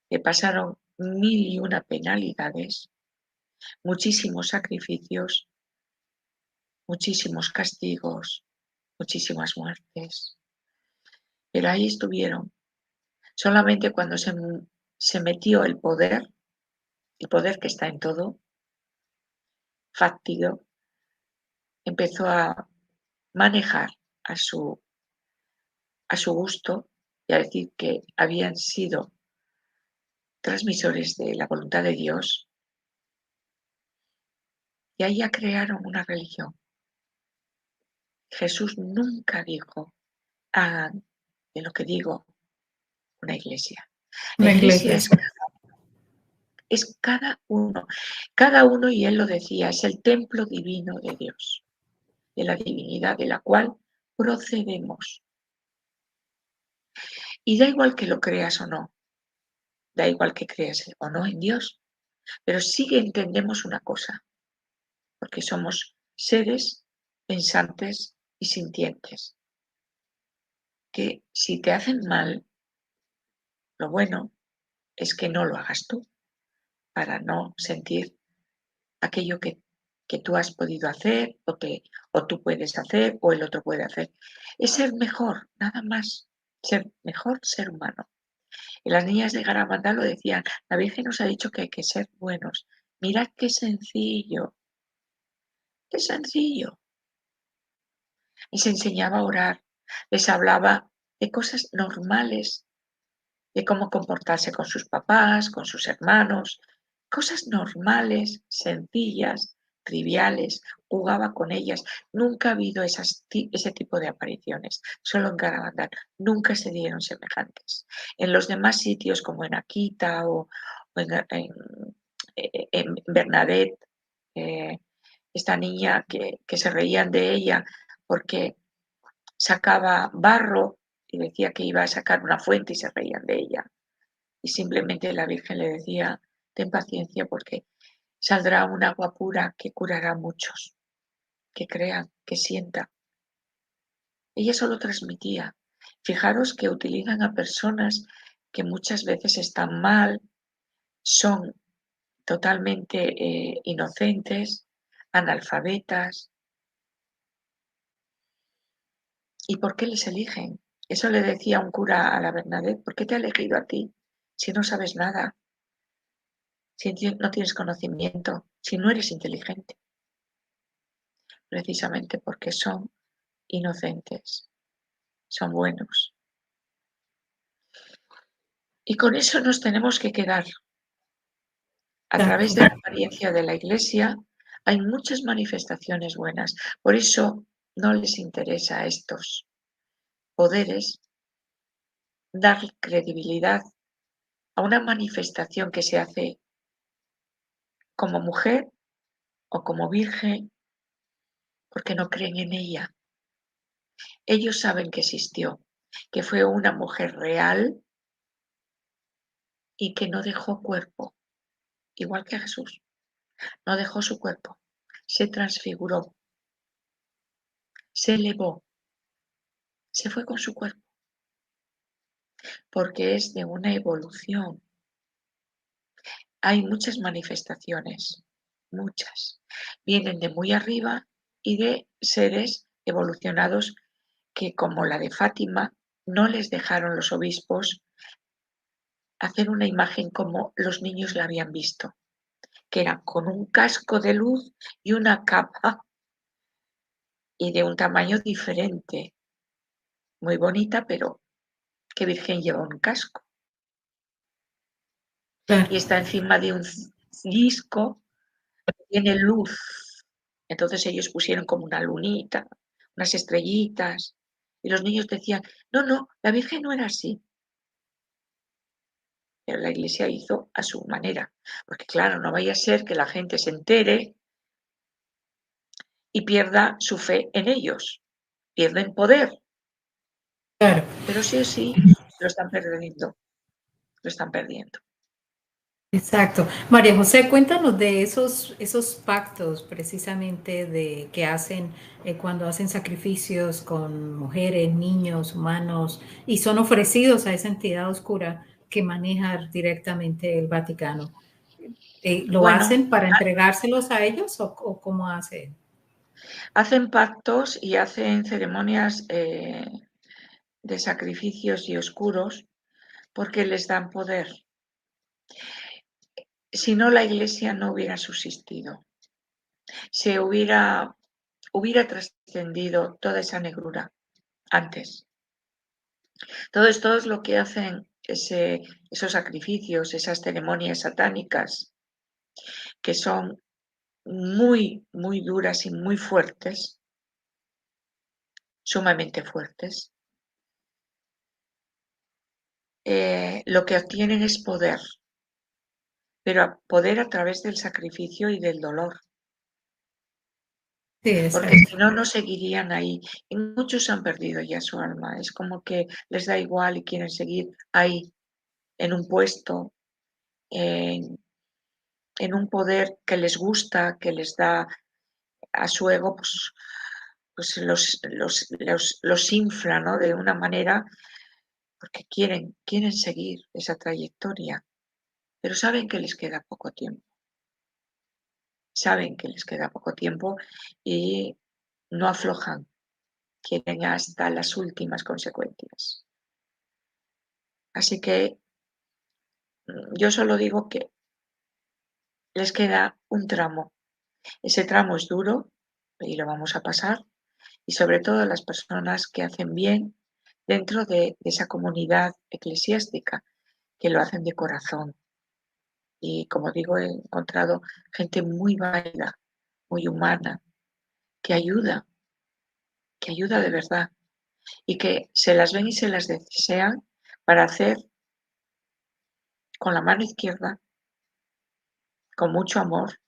que pasaron 1001 penalidades, muchísimos sacrificios, muchísimos castigos, muchísimas muertes, pero ahí estuvieron. Solamente cuando se metió el poder que está en todo, fáctico, empezó a manejar a su gusto y a decir que habían sido transmisores de la voluntad de Dios, y ahí ya crearon una religión. Jesús nunca dijo, hagan de lo que digo una iglesia. La Una iglesia iglesia. es cada uno, y él lo decía, es el templo divino de Dios, de la divinidad de la cual procedemos. Y da igual que lo creas o no, da igual que creas o no en Dios, pero sí que entendemos una cosa, porque somos seres pensantes y sintientes, que si te hacen mal, lo bueno es que no lo hagas tú, para no sentir aquello que tú has podido hacer o tú puedes hacer o el otro puede hacer. Es ser mejor, nada más, ser mejor ser humano. Y las niñas de Garabandal lo decían, la Virgen nos ha dicho que hay que ser buenos. Mirad qué sencillo, qué sencillo. Les enseñaba a orar, les hablaba de cosas normales, de cómo comportarse con sus papás, con sus hermanos, cosas normales, sencillas, triviales, jugaba con ellas. Nunca ha habido ese tipo de apariciones, solo en Garabandal, nunca se dieron semejantes. En los demás sitios, como en Akita o en Bernadette, esta niña que se reían de ella porque sacaba barro y decía que iba a sacar una fuente y se reían de ella. Y simplemente la Virgen le decía, ten paciencia porque saldrá un agua pura que curará a muchos, que crean, que sientan. Ella solo transmitía. Fijaros que utilizan a personas que muchas veces están mal, son totalmente inocentes, analfabetas. ¿Y por qué les eligen? Eso le decía un cura a la Bernadette, ¿por qué te ha elegido a ti si no sabes nada? Si no tienes conocimiento, si no eres inteligente, precisamente porque son inocentes, son buenos. Y con eso nos tenemos que quedar. A través de la apariencia de la Iglesia hay muchas manifestaciones buenas. Por eso no les interesa a estos poderes dar credibilidad a una manifestación que se hace como mujer o como virgen porque no creen en ella. Ellos saben que existió, que fue una mujer real y que no dejó cuerpo, igual que Jesús. No dejó su cuerpo, se transfiguró, se elevó, se fue con su cuerpo, porque es de una evolución. Hay muchas manifestaciones, muchas. Vienen de muy arriba y de seres evolucionados que, como la de Fátima, no les dejaron los obispos hacer una imagen como los niños la habían visto, que era con un casco de luz y una capa y de un tamaño diferente, muy bonita, pero ¿qué virgen lleva un casco? Claro. Y está encima de un disco que tiene luz. Entonces ellos pusieron como una lunita, unas estrellitas, y los niños decían, no, no, la Virgen no era así. Pero la Iglesia hizo a su manera, porque claro, no vaya a ser que la gente se entere y pierda su fe en ellos, pierden poder, Claro. pero sí o sí lo están perdiendo, lo están perdiendo. Exacto. María José, cuéntanos de esos pactos precisamente de que hacen cuando hacen sacrificios con mujeres, niños, humanos y son ofrecidos a esa entidad oscura que maneja directamente el Vaticano. ¿Lo Bueno, hacen para entregárselos a ellos o cómo hacen? hacen pactos y hacen ceremonias de sacrificios y oscuros porque les dan poder. Si no, la Iglesia no hubiera subsistido, se hubiera trascendido toda esa negrura antes. Todo es lo que hacen esos sacrificios, esas ceremonias satánicas, que son muy, muy duras y muy fuertes, sumamente fuertes. Lo que obtienen es poder, pero poder a través del sacrificio y del dolor, Sí, porque exacto. si no, no seguirían ahí. Y muchos han perdido ya su alma, es como que les da igual y quieren seguir ahí, en un puesto, en, en un poder que les gusta, que les da a su ego, pues los infla, ¿no? De una manera, porque quieren seguir esa trayectoria, pero saben que les queda poco tiempo. Saben que les queda poco tiempo y no aflojan, quieren hasta las últimas consecuencias. Así que yo solo digo que les queda un tramo. Ese tramo es duro y lo vamos a pasar, y sobre todo las personas que hacen bien dentro de esa comunidad eclesiástica, que lo hacen de corazón. Y como digo, he encontrado gente muy válida, muy humana, que ayuda de verdad, y que se las ven y se las desean para hacer con la mano izquierda, con mucho amor,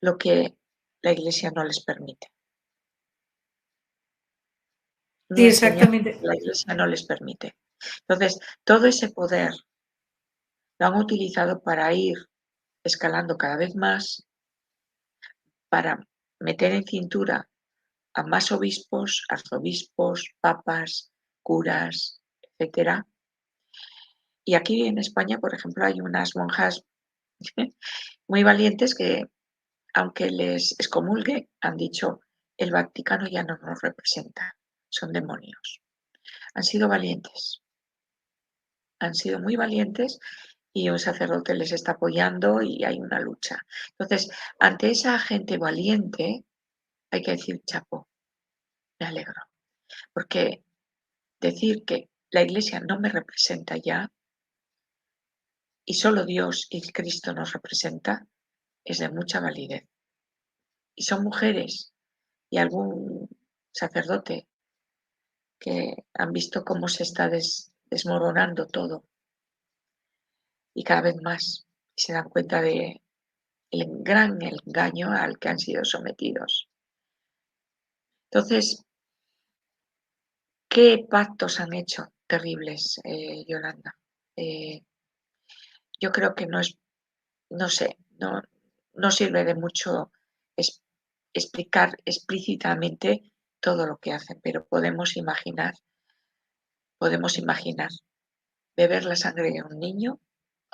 lo que la Iglesia no les permite. Sí, Ni enseñar exactamente. la Iglesia no les permite. Entonces, todo ese poder lo han utilizado para ir escalando cada vez más, para meter en cintura a más obispos, arzobispos, papas, curas, etcétera. Y aquí en España, por ejemplo, hay unas monjas muy valientes que, aunque les excomulgue, han dicho: el Vaticano ya no nos representa, son demonios. Han sido valientes, han sido muy valientes, y un sacerdote les está apoyando y hay una lucha. Entonces, ante esa gente valiente, hay que decir chapo, me alegro, porque decir que la Iglesia no me representa ya y solo Dios y Cristo nos representa es de mucha validez. Y son mujeres y algún sacerdote que han visto cómo se está desmoronando todo, y cada vez más, y se dan cuenta de el gran engaño al que han sido sometidos. Entonces, ¿qué pactos han hecho terribles, Yolanda? Eh, yo creo que no sé, no sirve de mucho es- explicar explícitamente todo lo que hacen, pero podemos imaginar beber la sangre de un niño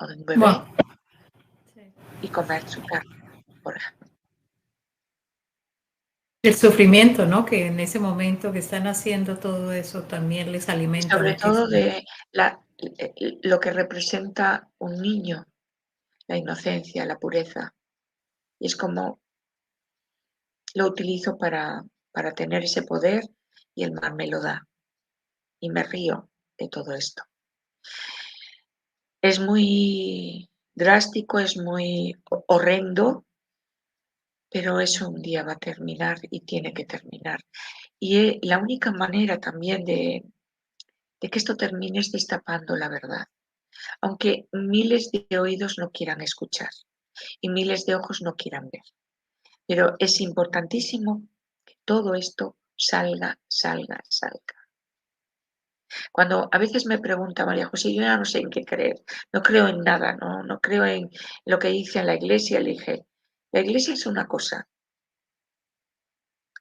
o de un bebé Wow. Sí. y comer su carne, por ejemplo. El sufrimiento, ¿no? Que en ese momento que están haciendo todo eso también les Y alimenta sobre todo muchísimo. de lo que representa un niño, la inocencia, la pureza. Y es como lo utilizo para tener ese poder, y el mar me lo da. Y me río de todo esto. Es muy drástico, es muy horrendo, pero eso un día va a terminar y tiene que terminar. Y la única manera también de que esto termine es destapando la verdad, aunque miles de oídos no quieran escuchar y miles de ojos no quieran ver. Pero es importantísimo que todo esto salga, salga, salga. Cuando a veces me pregunta María José, yo ya no sé en qué creer, no creo en nada, no creo en lo que dice la Iglesia, le dije, la Iglesia es una cosa,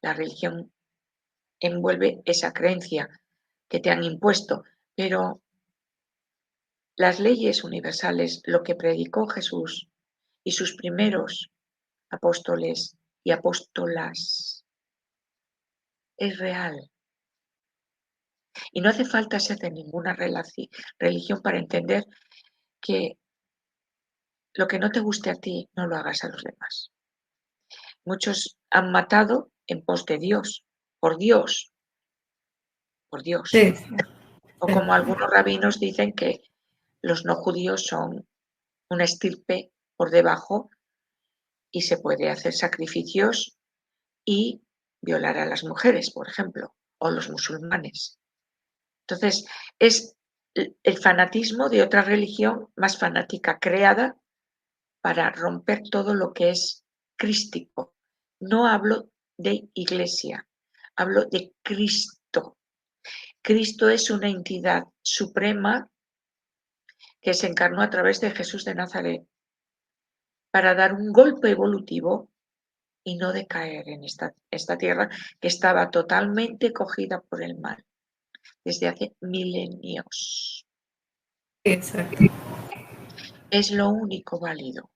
la religión envuelve esa creencia que te han impuesto, pero las leyes universales, lo que predicó Jesús y sus primeros apóstoles y apóstolas, es real. Y no hace falta ser de ninguna religión para entender que lo que no te guste a ti, no lo hagas a los demás. Muchos han matado en pos de Dios, por Dios, por Dios. Sí, O como algunos rabinos dicen que los no judíos son una estirpe por debajo y se puede hacer sacrificios y violar a las mujeres, por ejemplo, o los musulmanes. Entonces, es el fanatismo de otra religión más fanática creada para romper todo lo que es crístico. No hablo de iglesia, hablo de Cristo. Cristo es una entidad suprema que se encarnó a través de Jesús de Nazaret para dar un golpe evolutivo y no decaer en esta tierra que estaba totalmente cogida por el mal desde hace milenios. Exacto. Es lo único válido.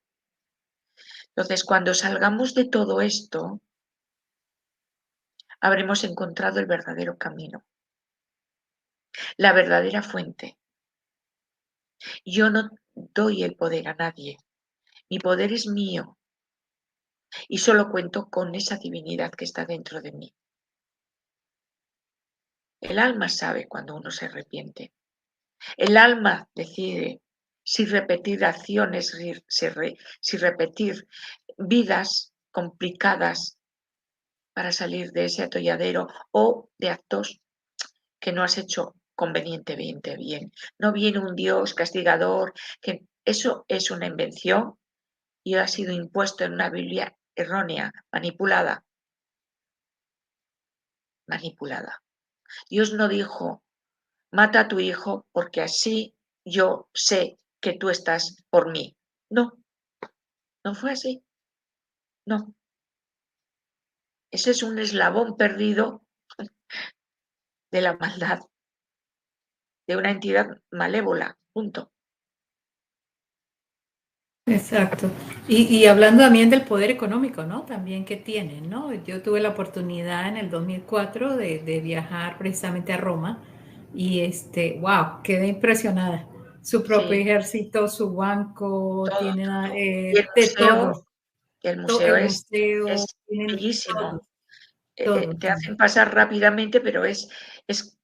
Entonces, cuando salgamos de todo esto, habremos encontrado el verdadero camino, la verdadera fuente. Yo no doy el poder a nadie, mi poder es mío y solo cuento con esa divinidad que está dentro de mí. El alma sabe cuando uno se arrepiente. El alma decide si repetir acciones, si repetir vidas complicadas para salir de ese atolladero o de actos que no has hecho convenientemente bien. No viene un Dios castigador, que eso es una invención y ha sido impuesto en una Biblia errónea, manipulada. Dios no dijo, mata a tu hijo porque así yo sé que tú estás por mí. No, no fue así. No. Ese es un eslabón perdido de la maldad, de una entidad malévola, punto. Exacto. Y hablando también del poder económico, ¿no? También que tienen, ¿no? Yo tuve la oportunidad en el 2004 de viajar precisamente a Roma y wow, quedé impresionada. Su propio Sí, ejército, su banco, todo, tienen todo. Y de todo. el museo El es museo, tienen bellísimo. todo, todo, Te todo. hacen pasar rápidamente, pero es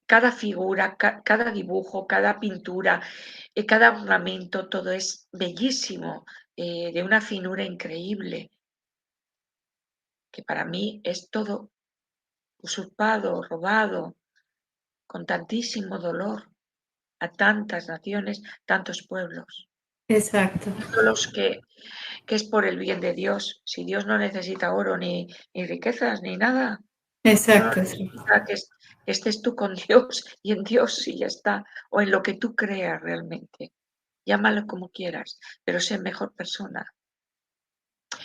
cada figura, cada dibujo, cada pintura, cada ornamento, todo es bellísimo, de una finura increíble, que para mí es todo usurpado, robado, con tantísimo dolor a tantas naciones, tantos pueblos. Exacto, Los que es por el bien de Dios. Si Dios no necesita oro ni riquezas ni nada, solo exacto, sí. necesita que estés tú con Dios y en Dios y ya está, o en lo que tú creas realmente. Llámalo como quieras, pero sé mejor persona.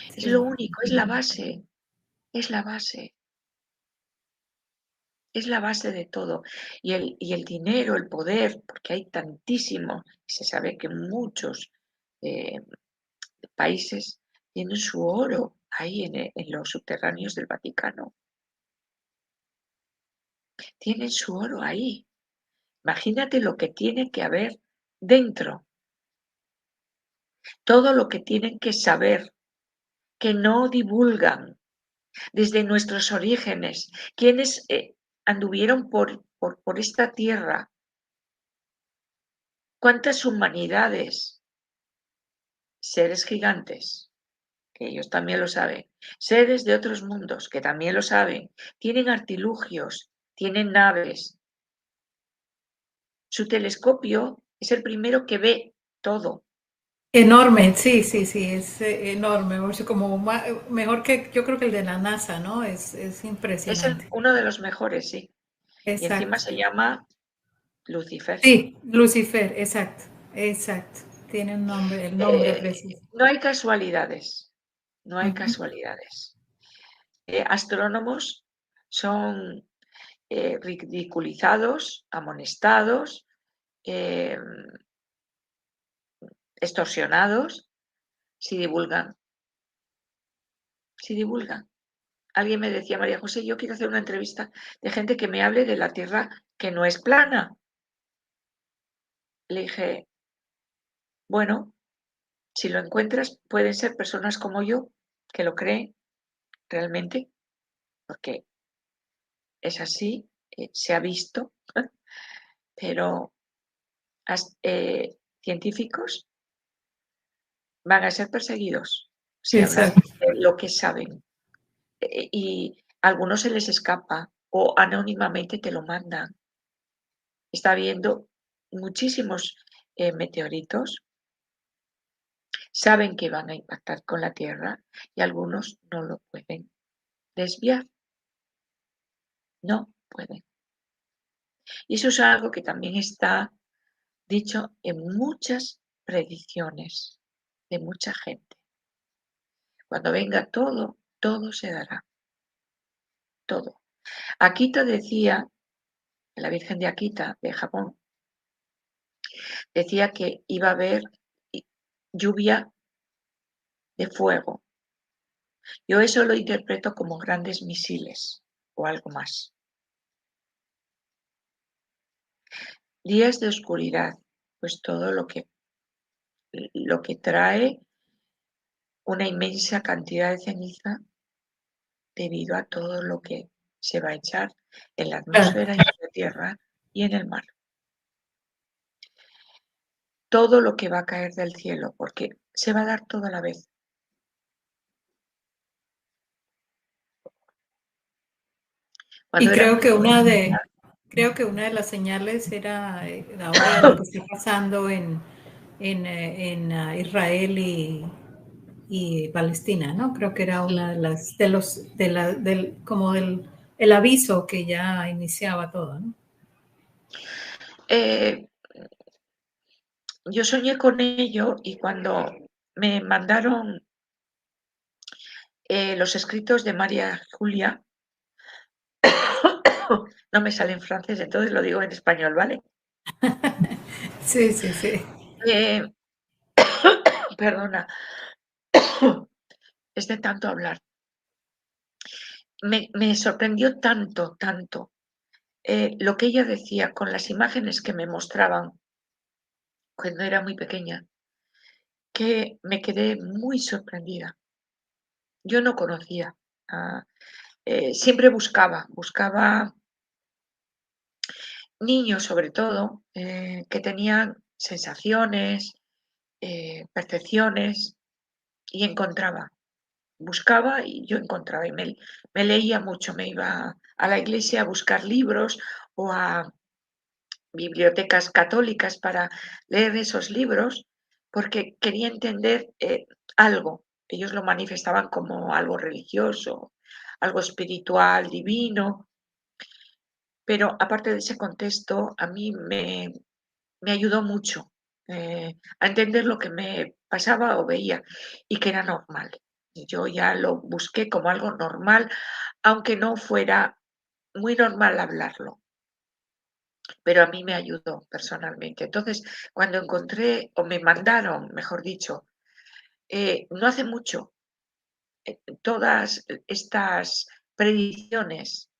Es Sí. lo único, es la base, es la base, es la base de todo. Y el dinero, el poder, porque hay tantísimo, y se sabe que muchos eh, países tienen su oro ahí en los subterráneos del Vaticano. Tienen su oro ahí. Imagínate lo que tiene que haber dentro, todo lo que tienen que saber, que no divulgan desde nuestros orígenes, quienes anduvieron por esta tierra, cuántas humanidades, seres gigantes, que ellos también lo saben, seres de otros mundos, que también lo saben, tienen artilugios, tienen naves. Su telescopio es el primero que ve todo. Enorme, sí, sí, sí, es enorme, o sea, como mejor que yo creo que el de la NASA, ¿no? Es Es impresionante. uno de los mejores, sí. Y encima Exacto. se llama Lucifer. Sí, Lucifer, exacto, exacto. Tiene un nombre, el nombre Eh, preciso. no hay casualidades, no hay Ujú. casualidades. Astrónomos son ridiculizados, amonestados, eh, extorsionados si divulgan, si divulgan. Alguien me decía, María José, yo quiero hacer una entrevista de gente que me hable de la Tierra que no es plana. Le dije, bueno, si lo encuentras, pueden ser personas como yo, que lo creen realmente, porque es así, se ha visto, pero científicos van a ser perseguidos si hablan Exacto. de lo que saben. Y a algunos se les escapa o anónimamente te lo mandan. Está habiendo muchísimos meteoritos, saben que van a impactar con la Tierra y algunos no lo pueden desviar, no pueden. Y eso es algo que también está dicho en muchas predicciones de mucha gente. Cuando venga todo, todo se dará, todo. Akita decía, la Virgen de Akita, de Japón, decía que iba a haber lluvia de fuego. Yo eso lo interpreto como grandes misiles o algo más. Días de oscuridad, pues todo lo que trae una inmensa cantidad de ceniza debido a todo lo que se va a echar en la Claro. atmósfera y en la tierra y en el mar. Todo lo que va a caer del cielo, porque se va a dar todo a la vez. Y Cuando era muy pequeña, creo que una de las señales era ahora lo que está pasando en Israel y Palestina, ¿no? Creo que era una de las, de los, de la, del, como del, el aviso que ya iniciaba todo, ¿no? eh, yo soñé con ello y cuando me mandaron los escritos de María Julia, no me sale en francés, entonces lo digo en español, ¿vale? Sí, sí, sí. Eh, perdona, es de tanto hablar. Me sorprendió tanto, tanto lo que ella decía con las imágenes que me mostraban cuando era muy pequeña, que me quedé muy sorprendida. Yo no conocía, siempre buscaba niños sobre todo, que tenían sensaciones, percepciones y encontraba. Buscaba y yo encontraba y me leía mucho, me iba a la iglesia a buscar libros o a bibliotecas católicas para leer esos libros, porque quería entender algo. Ellos lo manifestaban como algo religioso, algo espiritual, divino, pero aparte de ese contexto, a mí me ayudó mucho a entender lo que me pasaba o veía y que era normal. Y yo ya lo busqué como algo normal, aunque no fuera muy normal hablarlo, pero a mí me ayudó personalmente. Entonces, cuando encontré, o me mandaron, mejor dicho, no hace mucho, todas estas predicciones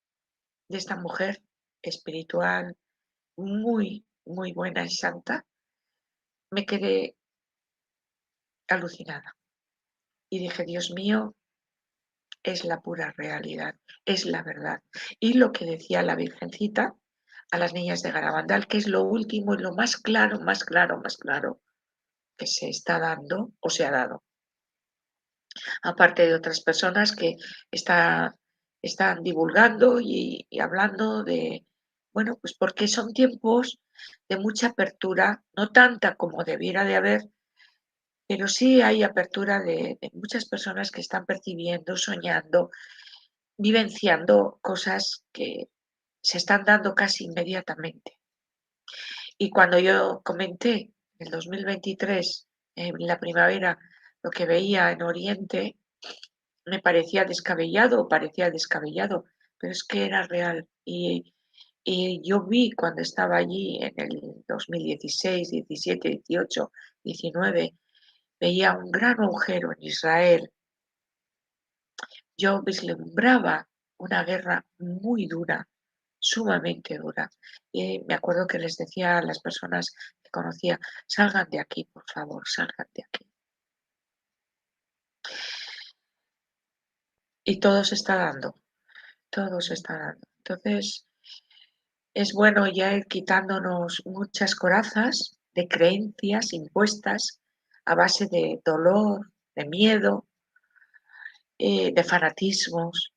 de esta mujer espiritual muy, muy buena y santa, me quedé alucinada. Y dije, Dios mío, es la pura realidad, es la verdad. Y lo que decía la Virgencita a las niñas de Garabandal, que es lo último y lo más claro, más claro, más claro que se está dando o se ha dado. Aparte de otras personas que están divulgando y hablando de, bueno, pues porque son tiempos de mucha apertura, no tanta como debiera de haber, pero sí hay apertura de muchas personas que están percibiendo, soñando, vivenciando cosas que se están dando casi inmediatamente. Y cuando yo comenté en el 2023, en la primavera, lo que veía en Oriente, me parecía descabellado, pero es que era real. Y yo vi cuando estaba allí en el 2016, 17, 18, 19, veía un gran agujero en Israel. Yo vislumbraba una guerra muy dura, sumamente dura. Y me acuerdo que les decía a las personas que conocía, salgan de aquí, por favor, salgan de aquí. Y todo se está dando, todo se está dando. Entonces, es bueno ya ir quitándonos muchas corazas de creencias impuestas a base de dolor, de miedo, de fanatismos,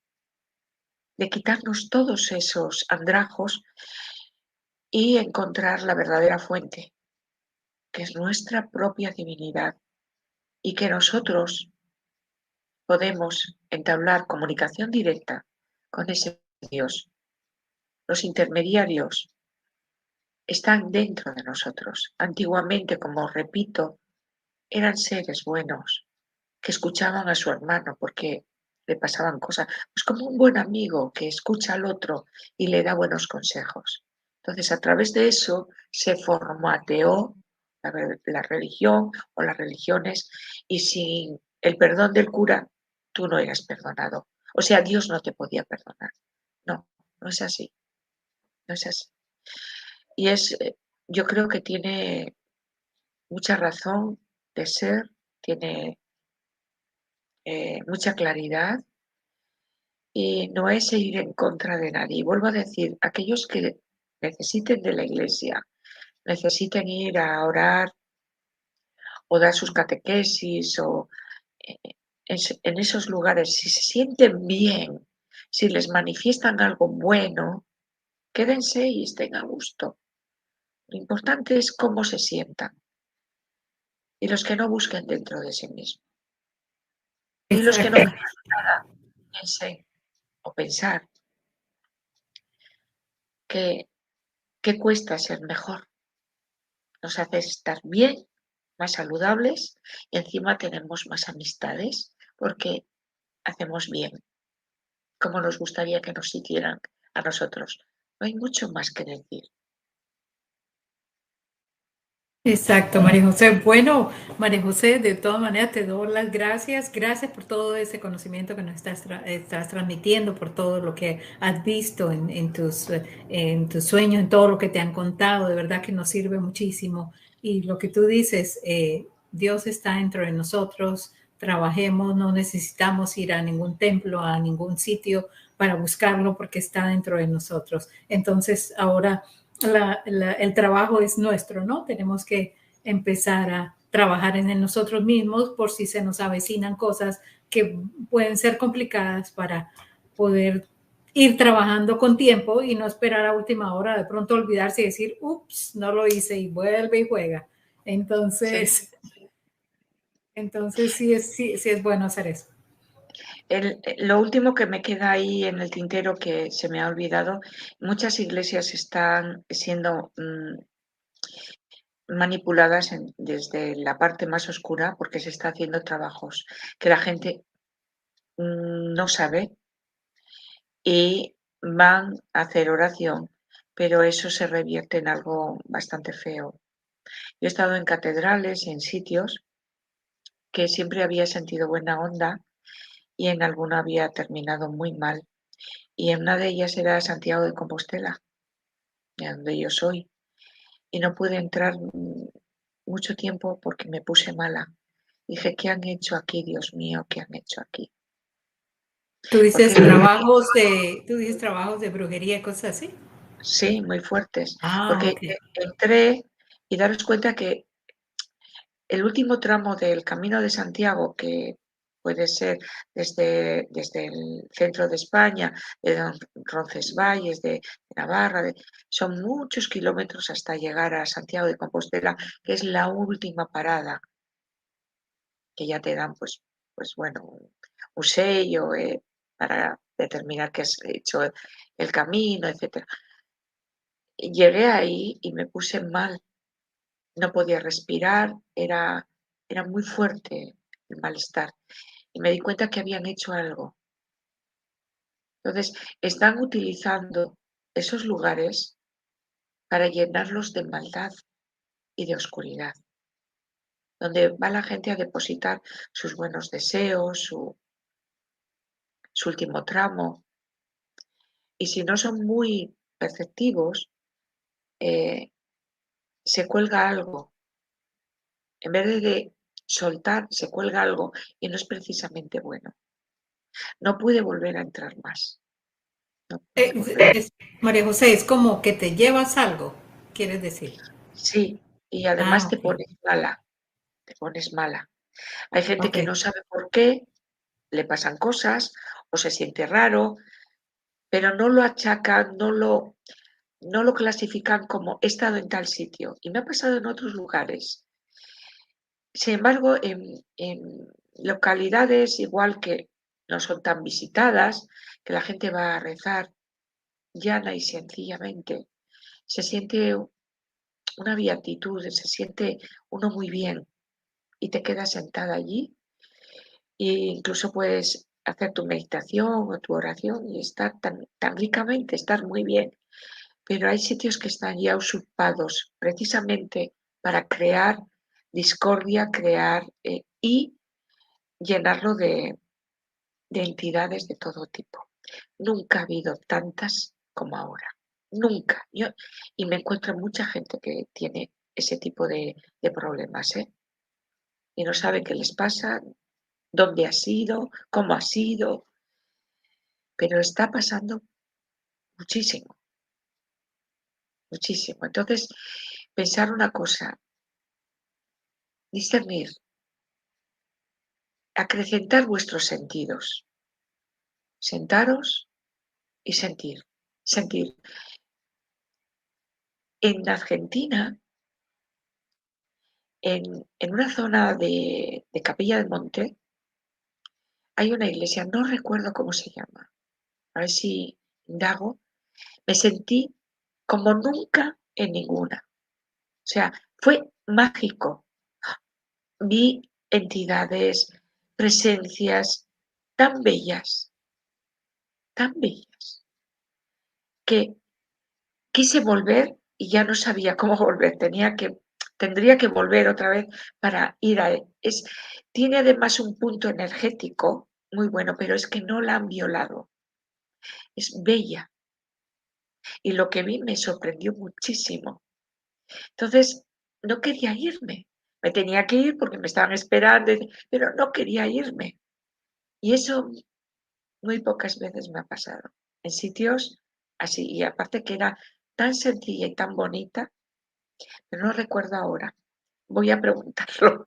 de quitarnos todos esos andrajos y encontrar la verdadera fuente, que es nuestra propia divinidad y que nosotros podemos entablar comunicación directa con ese Dios. Los intermediarios están dentro de nosotros. Antiguamente, como repito, eran seres buenos que escuchaban a su hermano porque le pasaban cosas, pues como un buen amigo que escucha al otro y le da buenos consejos. Entonces, a través de eso se formateó la religión o las religiones, y sin el perdón del cura, tú no eras perdonado. O sea, Dios no te podía perdonar. No, no es así, no es así. Y yo creo que tiene mucha razón de ser, tiene mucha claridad, y no es ir en contra de nadie. Y vuelvo a decir, aquellos que necesiten de la iglesia, necesiten ir a orar o dar sus catequesis o eh, en esos lugares, si se sienten bien, si les manifiestan algo bueno, quédense y estén a gusto. Lo importante es cómo se sientan, y los que no busquen dentro de sí mismos. Y los que no Exacto. crean nada, piensen o pensar que, cuesta ser mejor. Nos hace estar bien, más saludables, y encima tenemos más amistades porque hacemos bien, como nos gustaría que nos hicieran a nosotros. No hay mucho más que decir. Exacto, María José. Bueno, María José, de todas maneras te doy las gracias. Gracias por todo ese conocimiento que nos estás transmitiendo, por todo lo que has visto en tus sueños, en todo lo que te han contado. De verdad que nos sirve muchísimo. Y lo que tú dices, Dios está dentro de nosotros. Trabajemos, no necesitamos ir a ningún templo, a ningún sitio para buscarlo porque está dentro de nosotros. Entonces, ahora el trabajo es nuestro, ¿no? Tenemos que empezar a trabajar en nosotros mismos por si se nos avecinan cosas que pueden ser complicadas para poder ir trabajando con tiempo y no esperar a última hora, de pronto olvidarse y decir, ups, no lo hice y vuelve y juega. Sí. Entonces, sí es bueno hacer eso. Lo último que me queda ahí en el tintero, que se me ha olvidado: muchas iglesias están siendo manipuladas desde la parte más oscura, porque se está haciendo trabajos que la gente no sabe, y van a hacer oración, pero eso se revierte en algo bastante feo. Yo he estado en catedrales y en sitios que siempre había sentido buena onda, y en alguna había terminado muy mal. Y en una de ellas era Santiago de Compostela, de donde yo soy, y no pude entrar mucho tiempo porque me puse mala. Dije, ¿qué han hecho aquí, Dios mío? ¿Qué han hecho aquí? Porque Tú dices trabajos de brujería y cosas así. sí, muy fuertes, Ah, porque ok. entré, y daros cuenta que el último tramo del Camino de Santiago, que puede ser desde el centro de España, de Roncesvalles, de Navarra, son muchos kilómetros hasta llegar a Santiago de Compostela, que es la última parada, que ya te dan, pues bueno, un sello para determinar que has hecho el camino, etcétera. Llegué ahí y me puse mal, no podía respirar, era muy fuerte el malestar, y me di cuenta que habían hecho algo. Entonces, están utilizando esos lugares para llenarlos de maldad y de oscuridad, donde va la gente a depositar sus buenos deseos, su último tramo, y si no son muy perceptivos, eh, se cuelga algo. En vez de soltar, se cuelga algo, y no es precisamente bueno. No pude volver a entrar más. Eh, No comprendo. María José, es como que te llevas algo, quieres decir. Sí, y Ah, además te ok, pones mala, te pones mala. Hay gente ok. que no sabe por qué, le pasan cosas o se siente raro, pero no lo achacan, no lo clasifican como he estado en tal sitio. Y me ha pasado en otros lugares. Sin embargo, en localidades igual que no son tan visitadas, que la gente va a rezar llana y sencillamente, se siente una beatitud, se siente uno muy bien y te quedas sentada allí e incluso puedes hacer tu meditación o tu oración y estar tan ricamente, estar muy bien. Pero hay sitios que están ya usurpados precisamente para crear discordia, crear y llenarlo de entidades de todo tipo. Nunca ha habido tantas como ahora. Nunca. Y me encuentro mucha gente que tiene ese tipo de problemas, ¿eh? Y no sabe qué les pasa, dónde ha sido, cómo ha sido, pero está pasando muchísimo, muchísimo. Entonces, pensar una cosa, discernir, acrecentar vuestros sentidos, sentaros y sentir. Sentir. En Argentina, en una zona de Capilla del Monte, hay una iglesia, no recuerdo cómo se llama, a ver si indago, me sentí como nunca en ninguna. O sea, fue mágico. Vi entidades, presencias tan bellas, que quise volver y ya no sabía cómo volver. Tendría que volver otra vez para ir a él. Tiene además un punto energético muy bueno, pero es que no la han violado. Es bella. Y lo que vi me sorprendió muchísimo. Entonces, no quería irme. Me tenía que ir porque me estaban esperando, pero no quería irme. Y eso muy pocas veces me ha pasado. En sitios así. Y aparte que era tan sencilla y tan bonita, pero no recuerdo ahora. Voy a preguntarlo.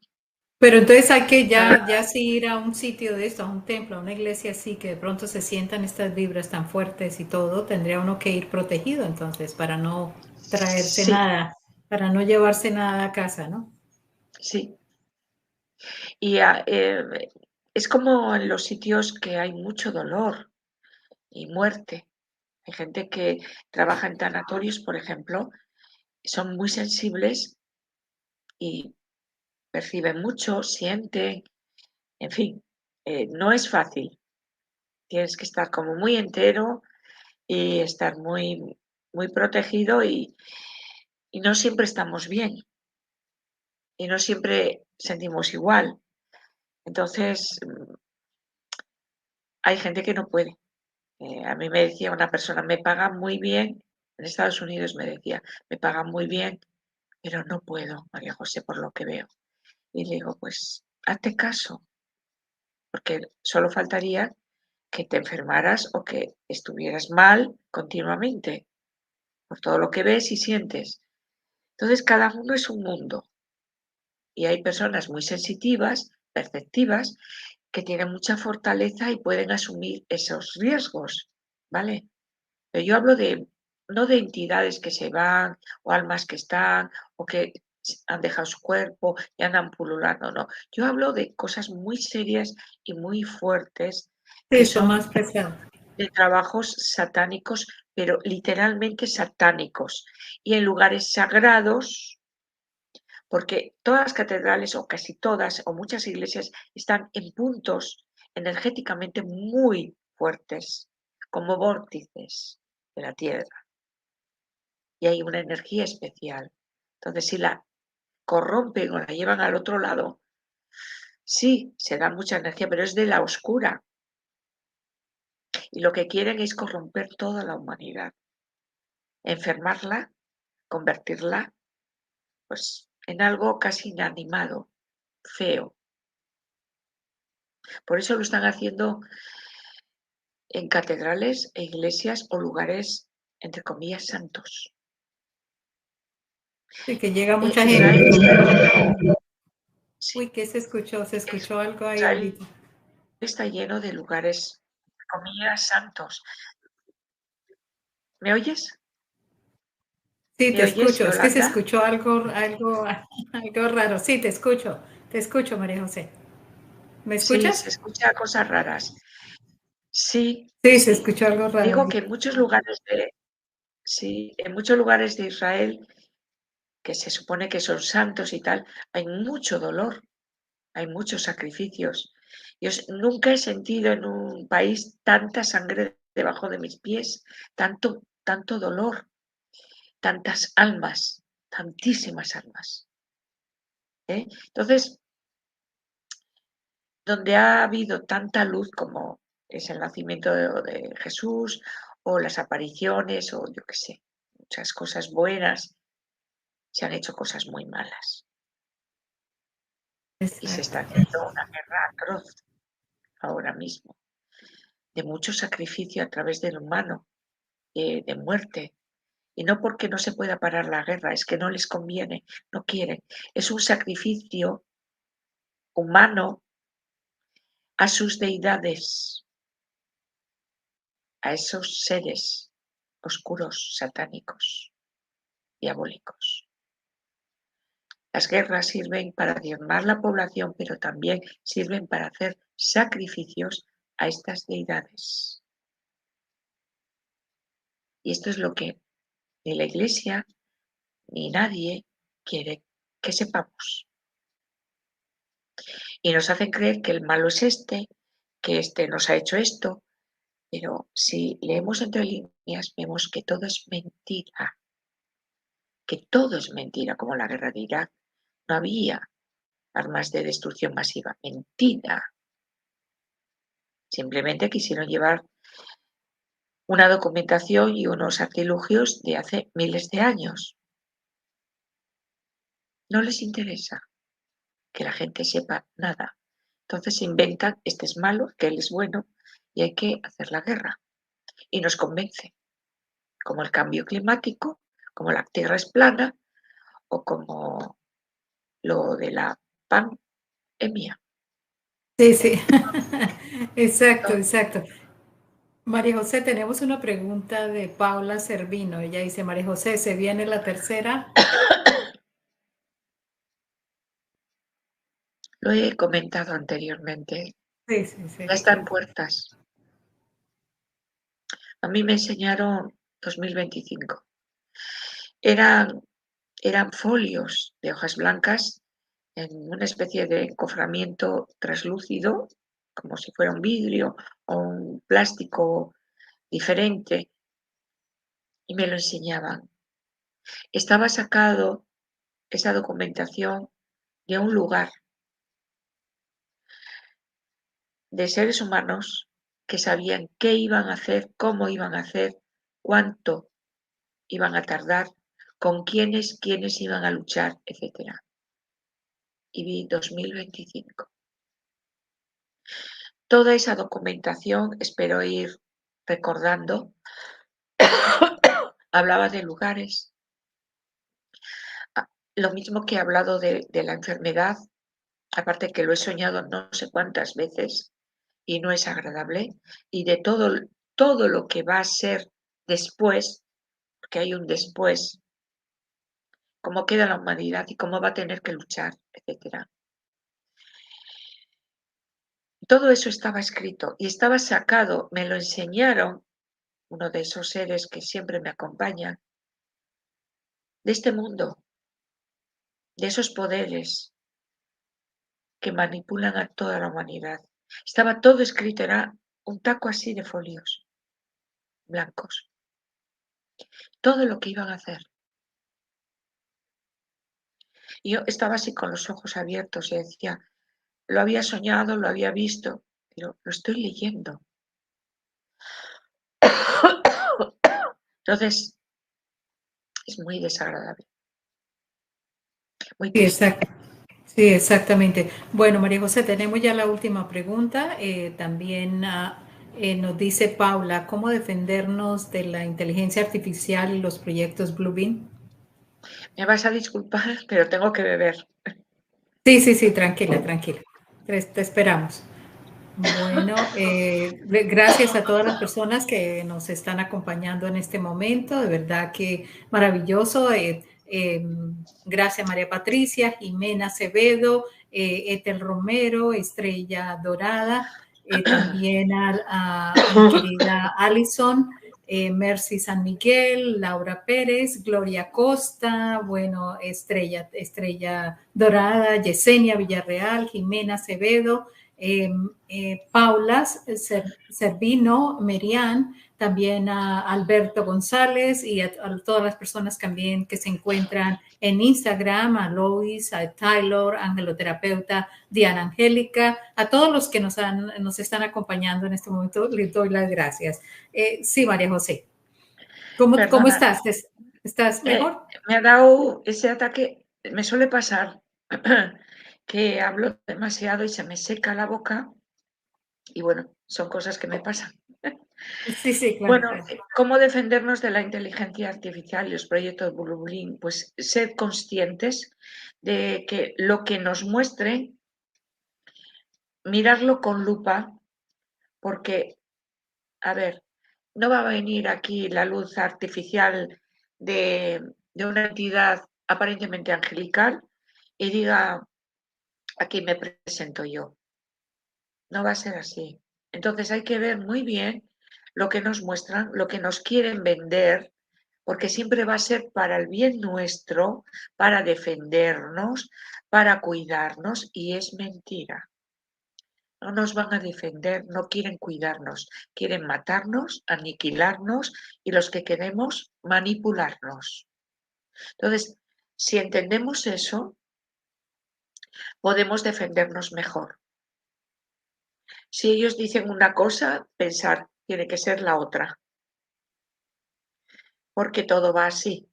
Pero entonces hay que A ver, ya sí ir a un sitio de esto, a un templo, a una iglesia así, que de pronto se sientan estas vibras tan fuertes y todo, tendría uno que ir protegido entonces para no traerse sí, nada, para no llevarse nada a casa, ¿no? sí. Y es como en los sitios que hay mucho dolor y muerte. Hay gente que trabaja en tanatorios, por ejemplo, son muy sensibles y perciben mucho, sienten, en fin, no es fácil. Tienes que estar como muy entero y estar muy protegido y no siempre estamos bien y no siempre sentimos igual. Entonces, hay gente que no puede. A mí me decía una persona, me pagan muy bien, en Estados Unidos me decía, me pagan muy bien, pero no puedo, María José, por lo que veo. Y le digo, pues hazte caso, porque solo faltaría que te enfermaras o que estuvieras mal continuamente por todo lo que ves y sientes. Entonces, cada uno es un mundo y hay personas muy sensitivas, perceptivas, que tienen mucha fortaleza y pueden asumir esos riesgos, ¿vale? Pero yo hablo no de entidades que se van o almas que están o que han dejado su cuerpo y andan pululando, no. Yo hablo de cosas muy serias y muy fuertes Sí, que son son más pesados. de trabajos satánicos, pero literalmente satánicos. Y en lugares sagrados, porque todas las catedrales o casi todas o muchas iglesias están en puntos energéticamente muy fuertes, como vórtices de la tierra, y hay una energía especial. Entonces, si la corrompen o la llevan al otro lado, sí, se da mucha energía, pero es de la oscura. Y lo que quieren es corromper toda la humanidad, enfermarla, convertirla pues, en algo casi inanimado, feo. Por eso lo están haciendo en catedrales e iglesias o lugares, entre comillas, santos. Sí, que llega mucha Israel gente. está lleno, sí, Uy, ¿qué se escuchó? Se escuchó algo ahí Israel ahorita. está lleno de lugares, entre comillas, santos. ¿Me oyes? Sí, te ¿Me oyes, escucho. Es que se Yolanda? escuchó algo raro. Sí, te escucho, María José. ¿Me Sí, escuchas? se escucha cosas raras. Sí, Sí, se sí. escuchó algo raro Digo que ahorita. en muchos lugares sí, en muchos lugares de Israel, que se supone que son santos y tal, hay mucho dolor, hay muchos sacrificios. Nunca he sentido en un país tanta sangre debajo de mis pies, tanto dolor, tantas almas, tantísimas almas. ¿Eh? Entonces, donde ha habido tanta luz como es el nacimiento de Jesús o las apariciones o yo qué sé, muchas cosas buenas, se han hecho cosas muy malas y se Exacto. está haciendo una guerra atroz ahora mismo, de mucho sacrificio a través del humano, de muerte. Y no porque no se pueda parar la guerra, es que no les conviene, no quieren. Es un sacrificio humano a sus deidades, a esos seres oscuros, satánicos, diabólicos. Las guerras sirven para diezmar la población, pero también sirven para hacer sacrificios a estas deidades. Y esto es lo que ni la Iglesia ni nadie quiere que sepamos. Y nos hacen creer que el malo es que este nos ha hecho esto, pero si leemos entre líneas vemos que todo es mentira, como la guerra de Irak. No había armas de destrucción masiva, mentira. Simplemente quisieron llevar una documentación y unos artilugios de hace miles de años. No les interesa que la gente sepa nada. Entonces se inventan, este es malo, que él es bueno y hay que hacer la guerra. Y nos convence, como el cambio climático, como la Tierra es plana o como lo de la pandemia. Sí, sí. Exacto, ¿No? exacto. María José, tenemos una pregunta de Paula Servino. Ella dice, María José, ¿se viene la tercera? Lo he comentado anteriormente, Sí, sí, sí. ya está en puertas. A mí me enseñaron 2025. Eran, eran folios de hojas blancas en una especie de encoframiento translúcido, como si fuera un vidrio o un plástico diferente, y me lo enseñaban. Estaba sacado esa documentación de un lugar de seres humanos que sabían qué iban a hacer, cómo iban a hacer, cuánto iban a tardar, con quiénes iban a luchar, etcétera. Y vi 2025. Toda esa documentación, espero ir recordando, hablaba de lugares. Lo mismo que he hablado de la enfermedad, aparte que lo he soñado no sé cuántas veces y no es agradable, y de todo lo que va a ser después, porque hay un después, cómo queda la humanidad y cómo va a tener que luchar, etcétera. Todo eso estaba escrito y estaba sacado, me lo enseñaron uno de esos seres que siempre me acompañan, de este mundo, de esos poderes que manipulan a toda la humanidad. Estaba todo escrito, era un taco así de folios blancos. Todo lo que iban a hacer. Y yo estaba así con los ojos abiertos y decía, lo había soñado, lo había visto, pero lo estoy leyendo. Entonces, es muy desagradable, muy Sí, triste. exacto. Sí, exactamente. Bueno, María José, tenemos ya la última pregunta. También Nos dice Paula, ¿cómo defendernos de la inteligencia artificial y los proyectos Bluebeam? Me vas a disculpar, pero tengo que beber. Sí, sí, sí, tranquila, tranquila. Te esperamos. Bueno, gracias a todas las personas que nos están acompañando en este momento. De verdad que maravilloso. Gracias María Patricia, Jimena Acevedo, Ethel Romero, Estrella Dorada, también a mi querida Alison, Mercy San Miguel, Laura Pérez, Gloria Costa, bueno, Estrella Dorada, Yesenia Villarreal, Jimena Acevedo, Paula Servino, Merian, también a Alberto González y a todas las personas también que se encuentran en Instagram, a Lois, a Taylor, angeloterapeuta, Diana Angélica, a todos los que nos están acompañando en este momento, les doy las gracias. Sí, María José, ¿cómo Perdona, estás? ¿Estás mejor? me ha dado ese ataque, me suele pasar que hablo demasiado y se me seca la boca y bueno, son cosas que me pasan. Sí, sí, claro, Bueno, claro. ¿cómo defendernos de la inteligencia artificial y los proyectos Bluebeam? Pues ser conscientes de que lo que nos muestre, mirarlo con lupa, porque, a ver, no va a venir aquí la luz artificial de una entidad aparentemente angelical y diga, aquí me presento yo. No va a ser así. Entonces hay que ver muy bien lo que nos muestran, lo que nos quieren vender, porque siempre va a ser para el bien nuestro, para defendernos, para cuidarnos, y es mentira. No nos van a defender, no quieren cuidarnos, quieren matarnos, aniquilarnos y los que queremos manipularnos. Entonces, si entendemos eso, podemos defendernos mejor. Si ellos dicen una cosa, pensar, tiene que ser la otra, porque todo va así.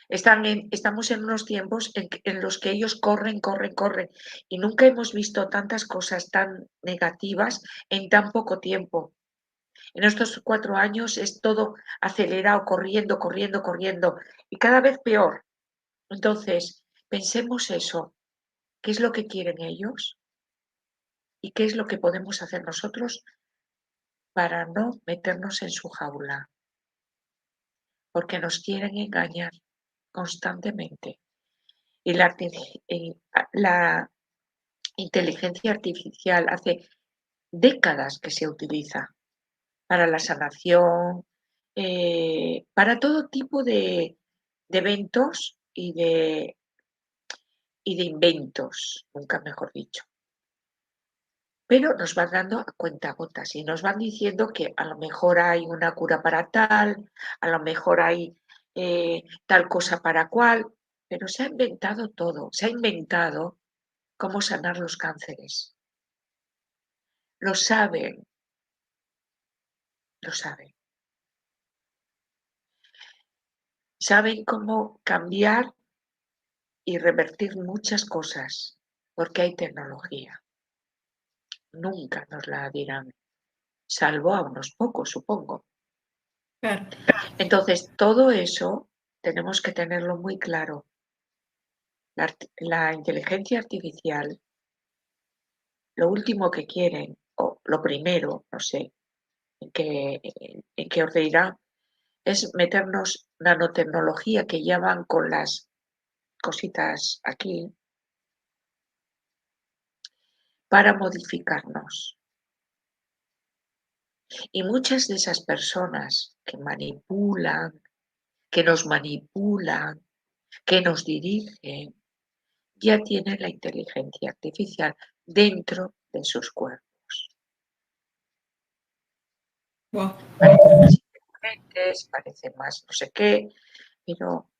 Estamos en unos tiempos en los que ellos corren, corren, corren, y nunca hemos visto tantas cosas tan negativas en tan poco tiempo. En estos 4 años es todo acelerado, corriendo, corriendo, corriendo, y cada vez peor. Entonces, pensemos eso, ¿qué es lo que quieren ellos? ¿Y qué es lo que podemos hacer nosotros para no meternos en su jaula? Porque nos quieren engañar constantemente. Y la inteligencia artificial hace décadas que se utiliza para la sanación, para todo tipo de eventos y de inventos, nunca mejor dicho. Pero nos van dando a cuentagotas y nos van diciendo que a lo mejor hay una cura para tal, a lo mejor hay tal cosa para cual, pero se ha inventado todo, se ha inventado cómo sanar los cánceres. Lo saben, lo saben. Saben cómo cambiar y revertir muchas cosas, porque hay tecnología. Nunca nos la dirán, salvo a unos pocos, supongo. Claro. Entonces, todo eso tenemos que tenerlo muy claro. La inteligencia artificial, lo último que quieren, o lo primero, no sé en qué orden irá, es meternos nanotecnología que ya van con las cositas aquí para modificarnos. Y muchas de esas personas que manipulan, que nos manipulan, que nos dirigen, ya tienen la inteligencia artificial dentro de sus cuerpos. Wow. Parecen más inteligentes, parecen más no sé qué, pero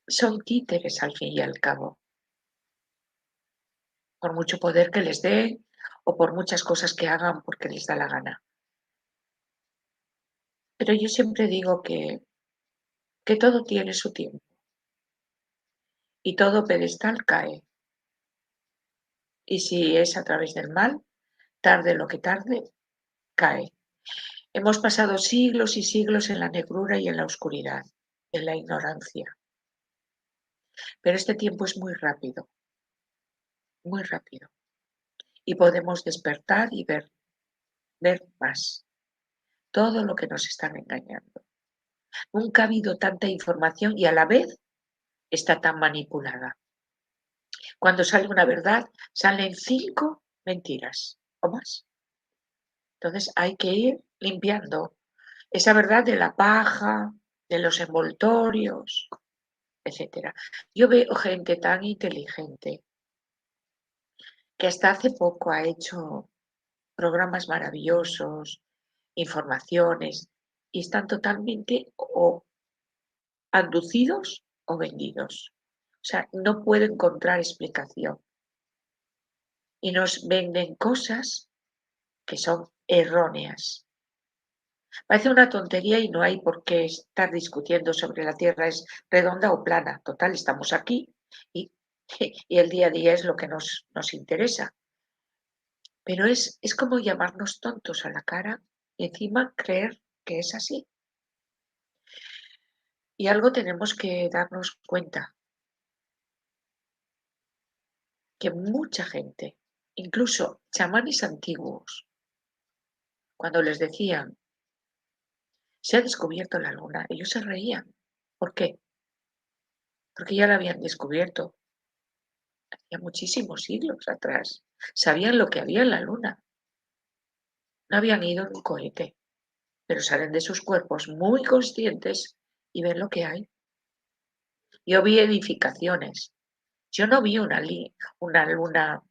son títeres al fin y al cabo, por mucho poder que les dé o por muchas cosas que hagan porque les da la gana. Pero yo siempre digo que todo tiene su tiempo y todo pedestal cae. Y si es a través del mal, tarde lo que tarde, cae. Hemos pasado siglos y siglos en la negrura y en la oscuridad, en la ignorancia. Pero este tiempo es muy rápido, muy rápido. Y podemos despertar y ver más todo lo que nos están engañando. Nunca ha habido tanta información y a la vez está tan manipulada. Cuando sale una verdad, salen 5 mentiras o más. Entonces hay que ir limpiando esa verdad de la paja, de los envoltorios, etcétera. Yo veo gente tan inteligente que hasta hace poco ha hecho programas maravillosos, informaciones, y están totalmente o abducidos o vendidos. O sea, no puedo encontrar explicación. Y nos venden cosas que son erróneas. Parece una tontería y no hay por qué estar discutiendo sobre la Tierra es redonda o plana. Total, estamos aquí y, y el día a día es lo que nos interesa. Pero es como llamarnos tontos a la cara y encima creer que es así. Y algo tenemos que darnos cuenta, que mucha gente, incluso chamanes antiguos, cuando les decían, se ha descubierto la luna, ellos se reían. ¿Por qué? Porque ya la habían descubierto hacía muchísimos siglos atrás. Sabían lo que había en la luna. No habían ido en un cohete, pero salen de sus cuerpos muy conscientes y ven lo que hay. Yo vi edificaciones. Yo no vi una luna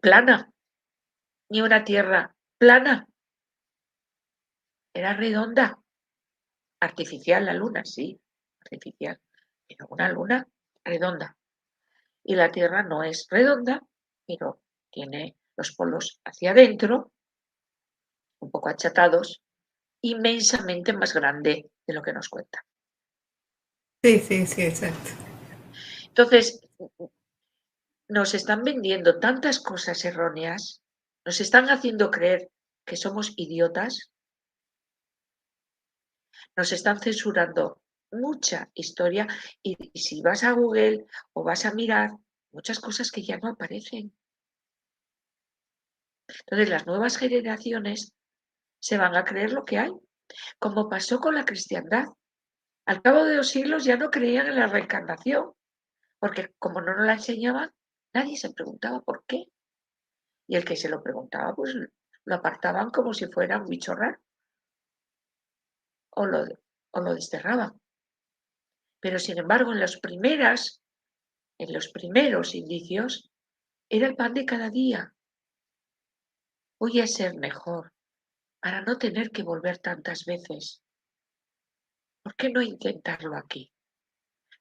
plana, ni una tierra plana. Era redonda. Artificial la luna, sí, artificial. Pero una luna redonda. Y la Tierra no es redonda, pero tiene los polos hacia adentro, un poco achatados, inmensamente más grande de lo que nos cuenta. Sí, sí, sí, exacto. Entonces, nos están vendiendo tantas cosas erróneas, nos están haciendo creer que somos idiotas, nos están censurando mucha historia y si vas a Google o vas a mirar, muchas cosas que ya no aparecen. Entonces, las nuevas generaciones se van a creer lo que hay, como pasó con la cristiandad. Al cabo de los siglos ya no creían en la reencarnación, porque como no nos la enseñaban, nadie se preguntaba por qué. Y el que se lo preguntaba, pues lo apartaban como si fuera un bicho raro, o lo desterraban. Pero sin embargo, en los primeros indicios, era el pan de cada día. Voy a ser mejor para no tener que volver tantas veces. ¿Por qué no intentarlo aquí?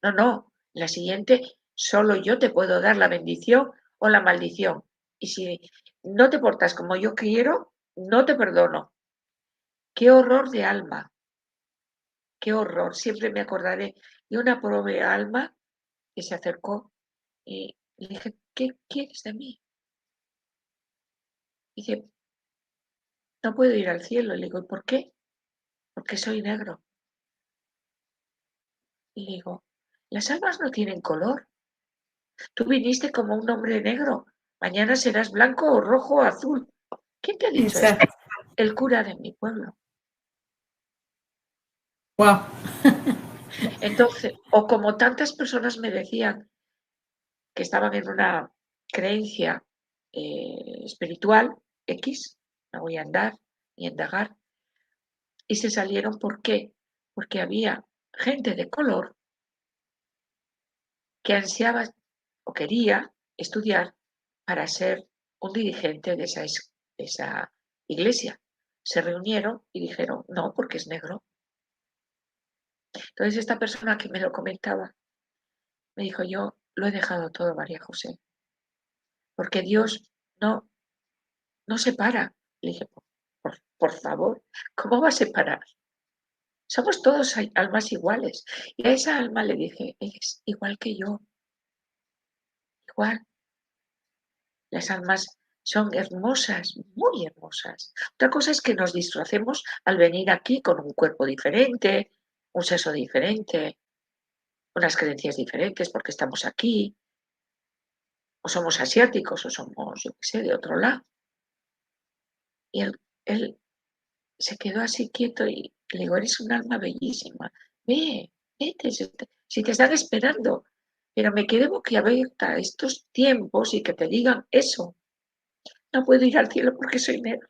No, la siguiente, solo yo te puedo dar la bendición o la maldición. Y si no te portas como yo quiero, no te perdono. Qué horror de alma, qué horror. Siempre me acordaré de una pobre alma que se acercó y le dije, ¿qué quieres de mí? Y dice, no puedo ir al cielo. Y le digo, ¿y por qué? Porque soy negro. Y le digo, las almas no tienen color. Tú viniste como un hombre negro. Mañana serás blanco o rojo o azul. ¿Quién te ha dicho esto? Exacto. El cura de mi pueblo. Wow. Entonces, o como tantas personas me decían que estaban en una creencia espiritual X, no voy a andar ni indagar, y se salieron, ¿por qué? Porque había gente de color que ansiaba o quería estudiar para ser un dirigente de esa iglesia. Se reunieron y dijeron, no, porque es negro. Entonces esta persona que me lo comentaba me dijo, yo lo he dejado todo, María José, porque Dios no separa. Le dije, por favor, ¿cómo va a separar? Somos todos almas iguales. Y a esa alma le dije, es igual que yo, igual. Las almas son hermosas, muy hermosas. Otra cosa es que nos disfracemos al venir aquí con un cuerpo diferente, un sexo diferente, unas creencias diferentes porque estamos aquí, o somos asiáticos o somos, yo qué sé, de otro lado. Y él se quedó así quieto y le digo, eres un alma bellísima, vete, si te están esperando. Pero me quedé boquiabierta estos tiempos y que te digan eso. No puedo ir al cielo porque soy negro.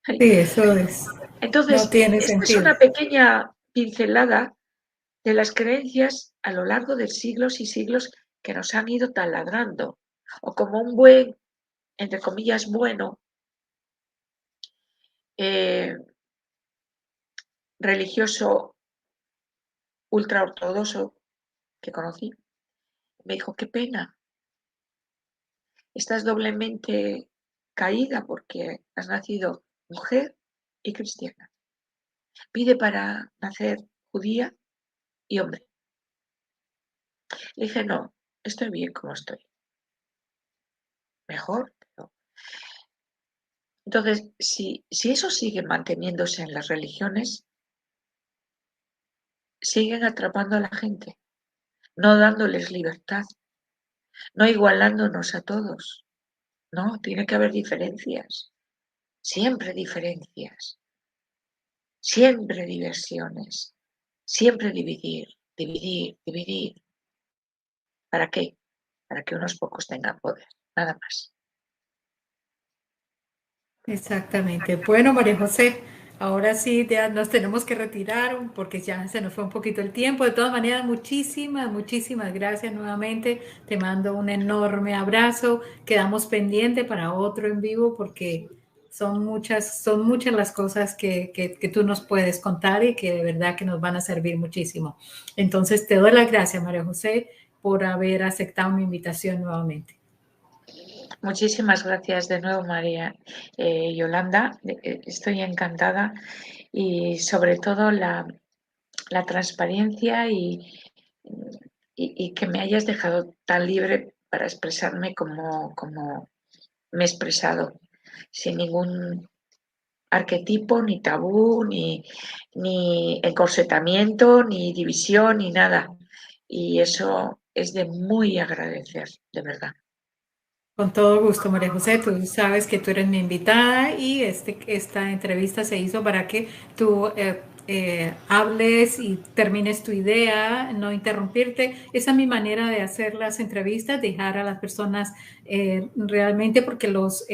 Sí, eso es. No Entonces, tiene esta es sentido. una pequeña pincelada de las creencias a lo largo de siglos y siglos que nos han ido taladrando. O como un buen, entre comillas, bueno, eh, religioso ultraortodoxo que conocí, me dijo, qué pena, estás doblemente caída porque has nacido mujer y cristiana. Pide para nacer judía y hombre. Le dije, no, estoy bien como estoy. Mejor, pero... Entonces, si eso sigue manteniéndose en las religiones, siguen atrapando a la gente, no dándoles libertad, no igualándonos a todos. No, tiene que haber diferencias, siempre diferencias, siempre diversiones, siempre dividir, dividir, dividir. ¿Para qué? Para que unos pocos tengan poder, nada más. Exactamente. Bueno, María José, ahora sí ya nos tenemos que retirar porque ya se nos fue un poquito el tiempo. De todas maneras, muchísimas, muchísimas gracias nuevamente. Te mando un enorme abrazo. Quedamos pendientes para otro en vivo porque son muchas las cosas que tú nos puedes contar y que de verdad que nos van a servir muchísimo. Entonces, te doy las gracias, María José, por haber aceptado mi invitación nuevamente. Muchísimas gracias de nuevo, María Yolanda. Estoy encantada y sobre todo la transparencia y que me hayas dejado tan libre para expresarme como me he expresado, sin ningún arquetipo, ni tabú, ni encorsetamiento, ni división, ni nada. Y eso es de muy agradecer, de verdad. Con todo gusto, María José. Tú sabes que tú eres mi invitada y esta entrevista se hizo para que tú hables y termines tu idea, no interrumpirte. Esa es mi manera de hacer las entrevistas, dejar a las personas realmente, porque los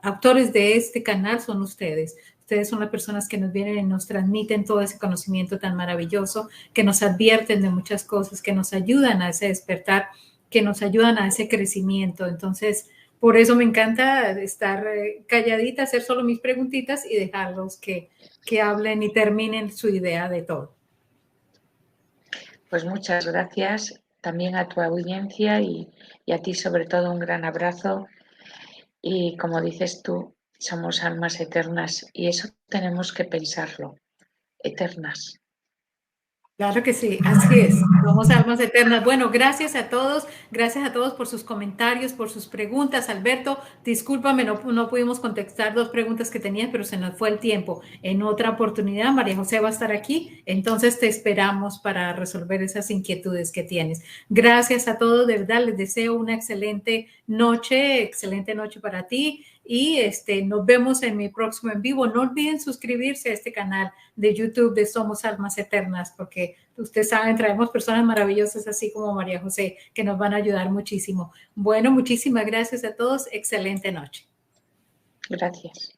autores de este canal son ustedes. Ustedes son las personas que nos vienen y nos transmiten todo ese conocimiento tan maravilloso, que nos advierten de muchas cosas, que nos ayudan a ese despertar, que nos ayudan a ese crecimiento. Entonces, por eso me encanta estar calladita, hacer solo mis preguntitas y dejarlos que hablen y terminen su idea de todo. Pues muchas gracias también a tu audiencia y a ti sobre todo un gran abrazo. Y como dices tú, somos almas eternas y eso tenemos que pensarlo, eternas. Claro que sí, así es. Somos almas eternas. Bueno, gracias a todos por sus comentarios, por sus preguntas. Alberto, discúlpame, no pudimos contestar dos preguntas que tenías, pero se nos fue el tiempo. En otra oportunidad, María José va a estar aquí, entonces te esperamos para resolver esas inquietudes que tienes. Gracias a todos, de verdad, les deseo una excelente noche para ti y nos vemos en mi próximo en vivo. No olviden suscribirse a este canal de YouTube de Somos Almas Eternas, porque ustedes saben, traemos personas maravillosas así como María José, que nos van a ayudar muchísimo. Bueno, muchísimas gracias a todos. Excelente noche. Gracias.